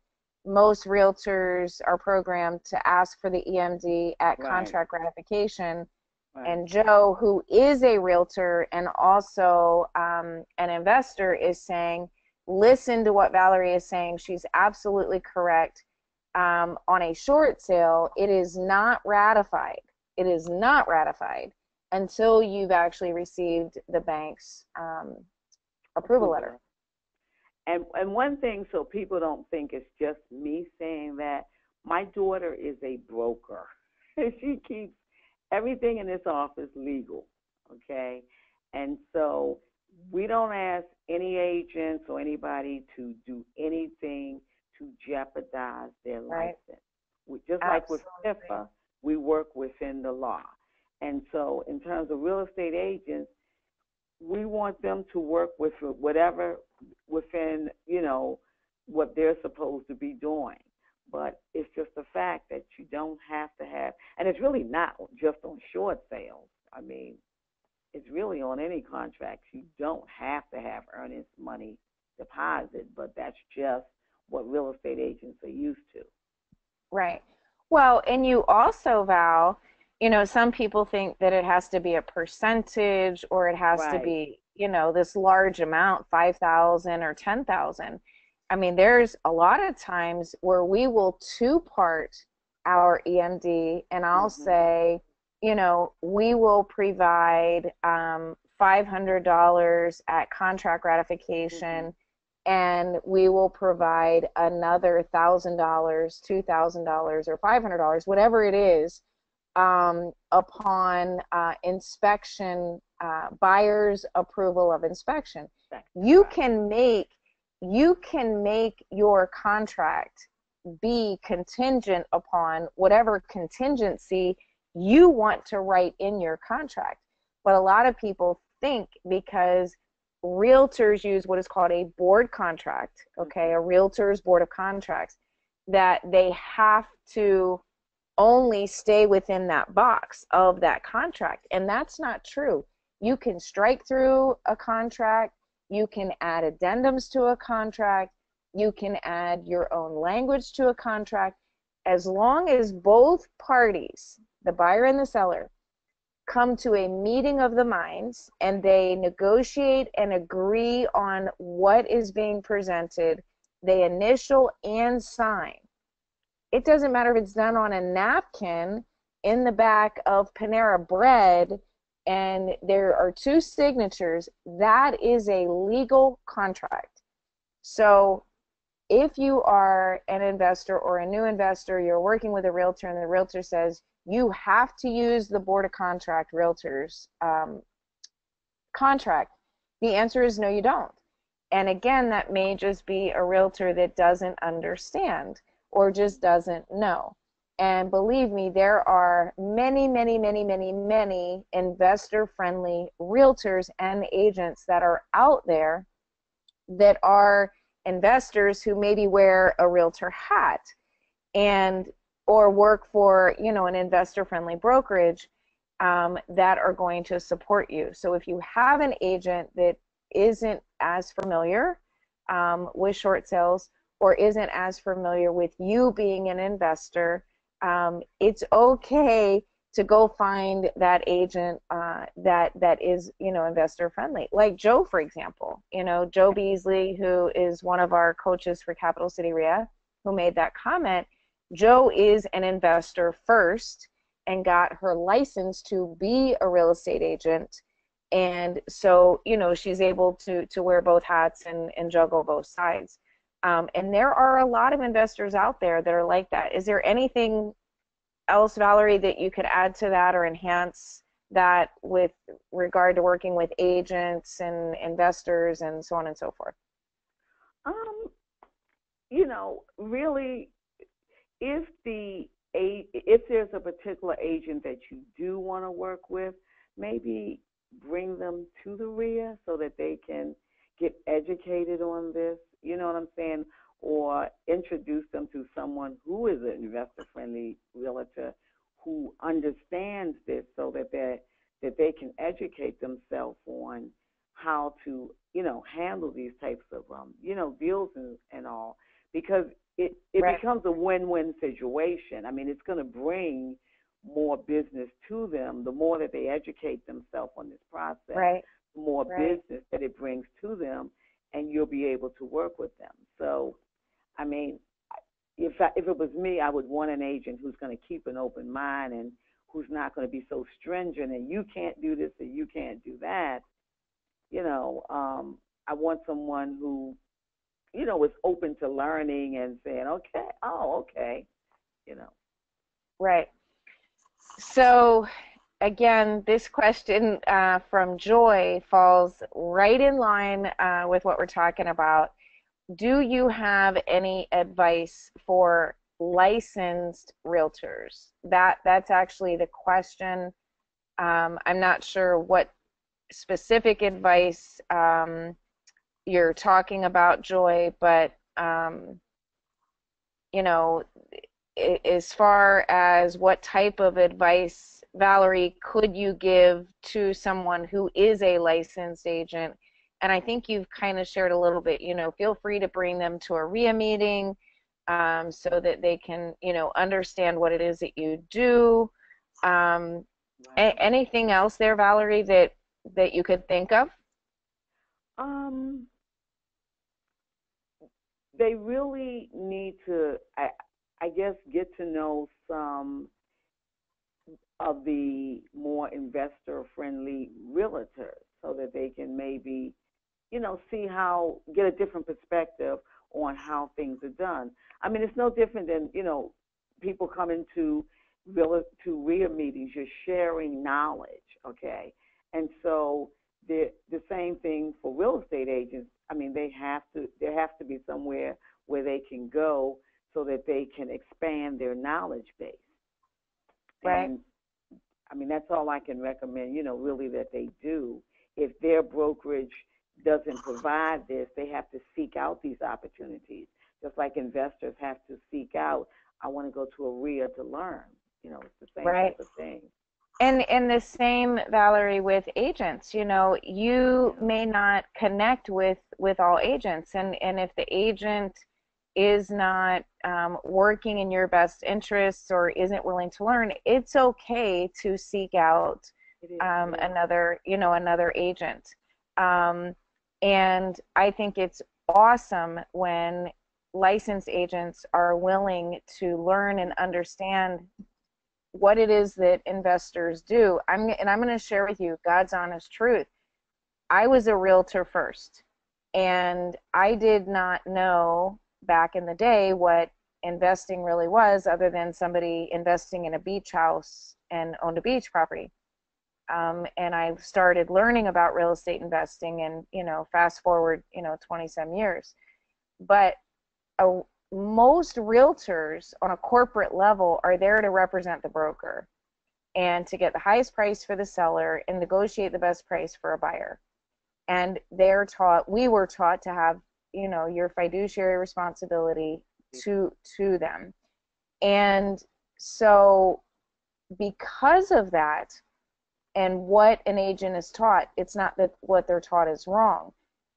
most realtors are programmed to ask for the EMD at Right. contract gratification? Right. And Joe, who is a realtor and also an investor, is saying, listen to what Valerie is saying. She's absolutely correct. On a short sale, it is not ratified. It is not ratified until you've actually received the bank's approval Approval. letter. And one thing, so people don't think it's just me saying that, my daughter is a broker. She keeps everything in this office legal, okay? And so we don't ask any agents or anybody to do anything to jeopardize their Right? license. Just like with Absolutely. HIPAA, we work within the law. And so in terms of real estate agents, we want them to work with whatever within, what they're supposed to be doing. But it's just the fact that you don't have to have, and it's really not just on short sales. I mean, it's really on any contracts. You don't have to have earnest money deposit, but that's just what real estate agents are used to. Right. Well, and you also, Val, some people think that it has to be a percentage or it has to Right. be, this large amount, 5,000 or 10,000. I mean, there's a lot of times where we will two-part our EMD and I'll Mhm. say, we will provide $500 at contract Mhm. ratification and we will provide another $1,000, $2,000, or $500, whatever it is, upon inspection, buyer's approval of inspection. You Right. can make you can make your contract be contingent upon whatever contingency you want to write in your contract. But a lot of people think because realtors use what is called a board contract, okay, Mhm. a realtor's board of contracts, that they have to only stay within that box of that contract. And that's not true. You can strike through a contract, you can add addendums to a contract, you can add your own language to a contract, as long as both parties, the buyer and the seller, come to a meeting of the minds and they negotiate and agree on what is being presented, they initial and sign. It doesn't matter if it's done on a napkin in the back of Panera Bread and there are two signatures, that is a legal contract. So if you are an investor or a new investor, you're working with a realtor and the realtor says you have to use the board of contract realtors contract, the answer is no, you don't. And again, that may just be a realtor that doesn't understand or just doesn't know. And believe me, there are many, many, many, many, many investor friendly realtors and agents that are out there that are investors who maybe wear a realtor hat and or work for an investor friendly brokerage that are going to support you. So if you have an agent that isn't as familiar with short sales or isn't as familiar with you being an investor, it's okay to go find that agent that is investor friendly, like Joe, for example. Joe Beasley, who is one of our coaches for Capital City REIA, who made that comment. Joe is an investor first and got her license to be a real estate agent. And so, she's able to wear both hats and juggle both sides. And there are a lot of investors out there that are like that. Is there anything else, Valerie, that you could add to that or enhance that with regard to working with agents and investors and so on and so forth? Um, really, if if there's a particular agent that you do want to work with, maybe bring them to the REIA so that they can get educated on this. You know what I'm saying? Or introduce them to someone who is an investor friendly realtor who understands this so that they can educate themselves on how to, handle these types of, deals and all, because it Right. becomes a win-win situation. I mean, it's going to bring more business to them. The more that they educate themselves on this process, Right. the more Right. business that it brings to them, and you'll be able to work with them. So, I mean, if it was me, I would want an agent who's going to keep an open mind and who's not going to be so stringent and you can't do this and you can't do that. I want someone who, is open to learning and saying, okay, oh, okay, you know. Right. So again, this question from Joy falls right in line with what we're talking about. Do you have any advice for licensed realtors? That's actually the question. I'm not sure what specific advice you're talking about, Joy, but you know, as far as what type of advice, Valerie, could you give to someone who is a licensed agent? And I think you've kind of shared a little bit, feel free to bring them to a REIA meeting so that they can, understand what it is that you do. Um, Right. Anything else there, Valerie, that you could think of? Um, they really need to, I guess, get to know some of the more investor-friendly realtors so that they can maybe, get a different perspective on how things are done. I mean, it's no different than, people coming to REIA meetings. You're sharing knowledge, okay? And so the same thing for real estate agents. I mean, there has to be somewhere where they can go so that they can expand their knowledge base. Right. And I mean, that's all I can recommend, really that they do. If their brokerage doesn't provide this, they have to seek out these opportunities, just like investors have to seek out, I want to go to a REIA to learn. It's the same Right. type of thing. And the same, Valerie, with agents. You Yeah. may not connect with all agents, and if the agent is not working in your best interests or isn't willing to learn, it's okay to seek out It is, yeah. another agent. Um, and I think it's awesome when licensed agents are willing to learn and understand what it is that investors do. I'm going to share with you God's honest truth. I was a realtor first, and I did not know back in the day what investing really was, other than somebody investing in a beach house and owned a beach property. And I started learning about real estate investing, and fast forward 20 some years. But a, most realtors on a corporate level are there to represent the broker and to get the highest price for the seller and negotiate the best price for a buyer. And we were taught to have, your fiduciary responsibility to them. And so because of that, and what an agent is taught, it's not that what they're taught is wrong,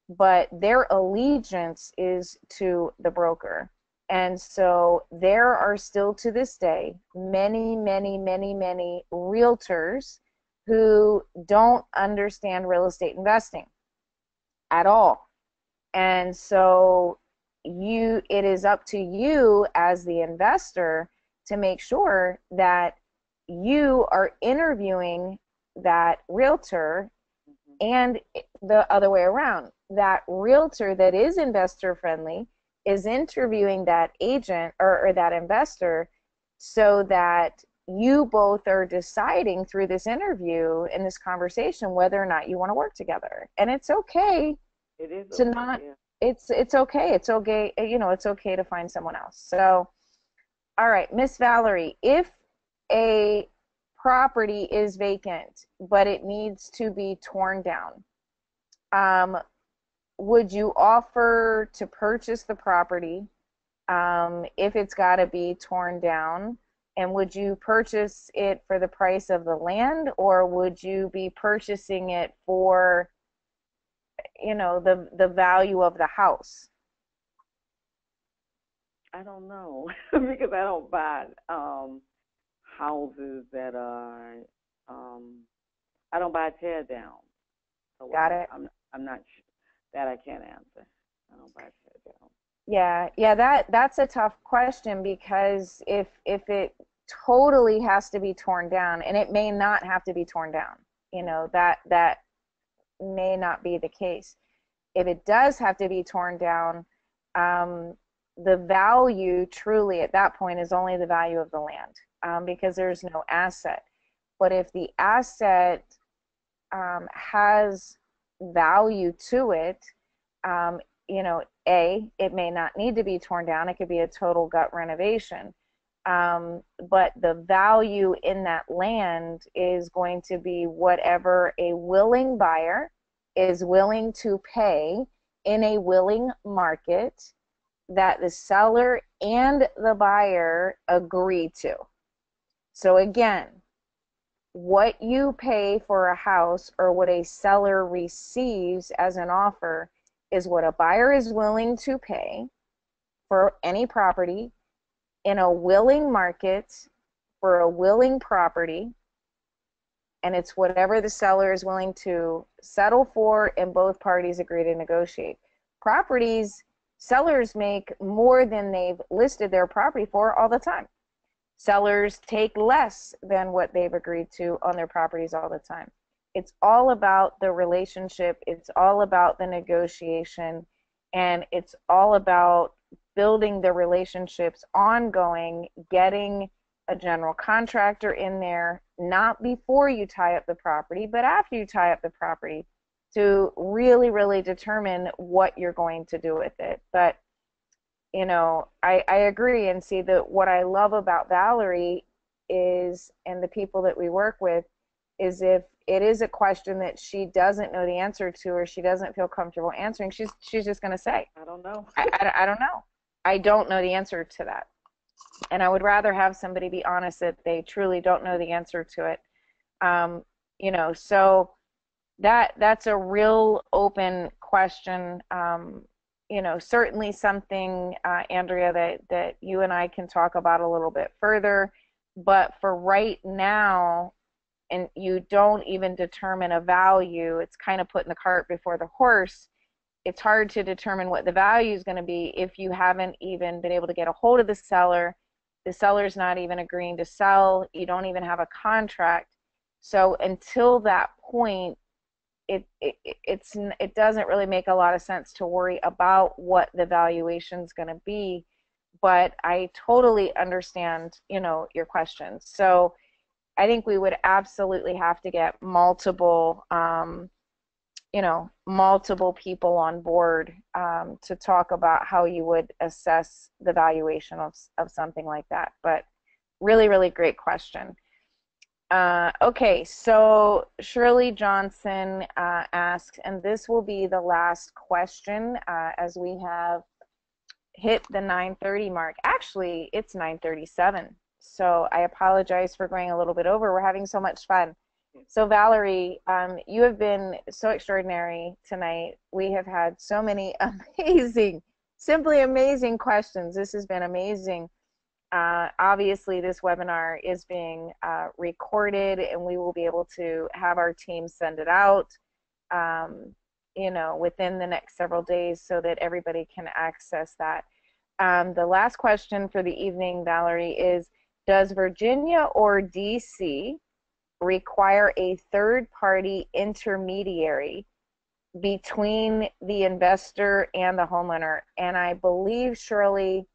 but their allegiance is to the broker. And so there are still to this day many, many, many, many realtors who don't understand real estate investing at all. And so it is up to you as the investor to make sure that you are interviewing that realtor, Hmm. and the other way around. That realtor that is investor friendly is interviewing that agent or that investor, so that you both are deciding through this interview and this conversation whether or not you want to work together. And it's okay It is to okay, not, yeah. it's okay, it's okay to find someone else. So all right, Miss Valerie, if a property is vacant but it needs to be torn down, um, would you offer to purchase the property if it's got to be torn down? And would you purchase it for the price of the land, or would you be purchasing it for, the value of the house? I don't know because I don't buy houses that are. Um, I don't buy tear down, so Got it. I'm not that I can't answer. I don't buy tear down. Yeah, that's a tough question, because if it totally has to be torn down, and it may not have to be torn down, that may not be the case. If it does have to be torn down, um, the value truly at that point is only the value of the land, because there's no asset. But if the asset has value to it, um, it may not need to be torn down. It could be a total gut renovation. But the value in that land is going to be whatever a willing buyer is willing to pay in a willing market that the seller and the buyer agree to. So again, what you pay for a house, or what a seller receives as an offer, is what a buyer is willing to pay for any property in a willing market for a willing property, and it's whatever the seller is willing to settle for and both parties agree to negotiate. Properties, sellers make more than they've listed their property for all the time. Sellers take less than what they've agreed to on their properties all the time. It's all about the relationship. It's all about the negotiation. And it's all about building the relationships ongoing, getting a general contractor in there, not before you tie up the property, but after you tie up the property, to really, really determine what you're going to do with it. But I agree, and see that what I love about Valerie is, and the people that we work with, is if it is a question that she doesn't know the answer to, or she doesn't feel comfortable answering, she's just going to say, I don't know. I don't know. I don't know the answer to that. And I would rather have somebody be honest that they truly don't know the answer to it. So that's a real open question. Certainly something, Andrea, that you and I can talk about a little bit further. But for right now, and you don't even determine a value, it's kind of putting the cart before the horse. It's hard to determine what the value is going to be if you haven't even been able to get a hold of the seller. The seller's not even agreeing to sell. You don't even have a contract. So until that point, it doesn't really make a lot of sense to worry about what the valuation is going to be. But I totally understand, your questions. So I think we would absolutely have to get multiple people on board, to talk about how you would assess the valuation of something like that. But really, really great question. Okay, so Shirley Johnson asks, and this will be the last question, as we have hit the 9:30 mark. Actually, it's 9:37, so I apologize for going a little bit over. We're having so much fun. So Valerie, you have been so extraordinary tonight. We have had so many amazing, simply amazing questions. This has been amazing. Obviously, this webinar is being recorded, and we will be able to have our team send it out, within the next several days, so that everybody can access that. The last question for the evening, Valerie, is, does Virginia or DC require a third-party intermediary between the investor and the homeowner? And I believe Shirley,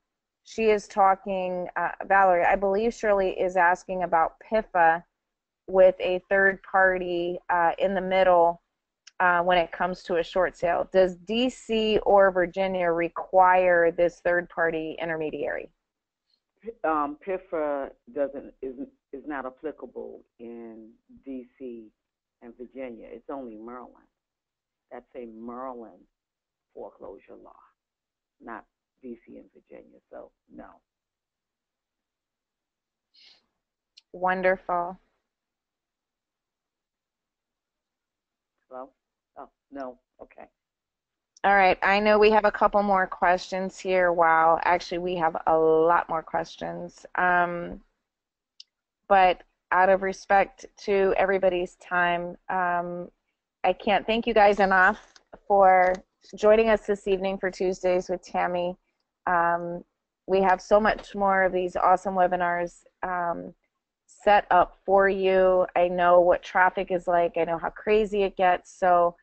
she is talking, Valerie, I believe Shirley is asking about PIFA with a third party in the middle when it comes to a short sale. Does DC or Virginia require this third party intermediary? PIFRA is not applicable in DC and Virginia. It's only Maryland. That's a Maryland foreclosure law, not DC and Virginia. So no. Wonderful. Well, oh, no. Okay. All right, I know we have a couple more questions here. Wow, actually, we have a lot more questions. But out of respect to everybody's time, I can't thank you guys enough for joining us this evening for Tuesdays with Tammy. Um, we have so much more of these awesome webinars set up for you. I know what traffic is like. I know how crazy it gets. So,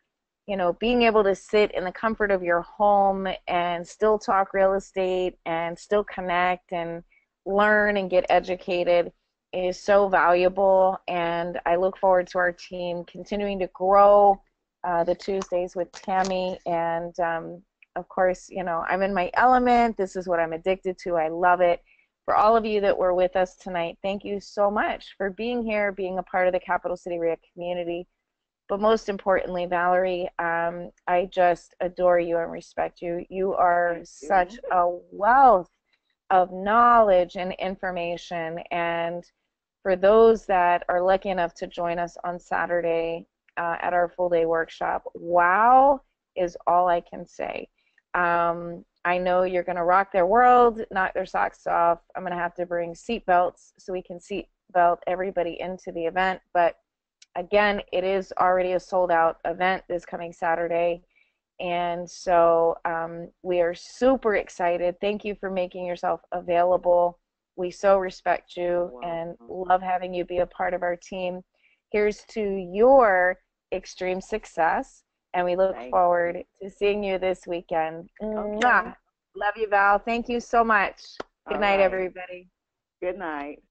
being able to sit in the comfort of your home and still talk real estate and still connect and learn and get educated is so valuable. And I look forward to our team continuing to grow the Tuesdays with Tammy. And of course, I'm in my element. This is what I'm addicted to. I love it. For all of you that were with us tonight, thank you so much for being here, being a part of the Capital City REIA community. But most importantly, Valerie, I just adore you and respect you. You are such a wealth of knowledge and information. And for those that are lucky enough to join us on Saturday at our full day workshop, wow is all I can say. I know you're going to rock their world, knock their socks off. I'm going to have to bring seat belts so we can seat belt everybody into the event. But again, it is already a sold out event this coming Saturday. And so we are super excited. Thank you for making yourself available. We so respect you and love having you be a part of our team. Here's to your extreme success. And we look forward to seeing you this weekend. Okay. Love you, Val. Thank you so much. Good night, everybody. Good night.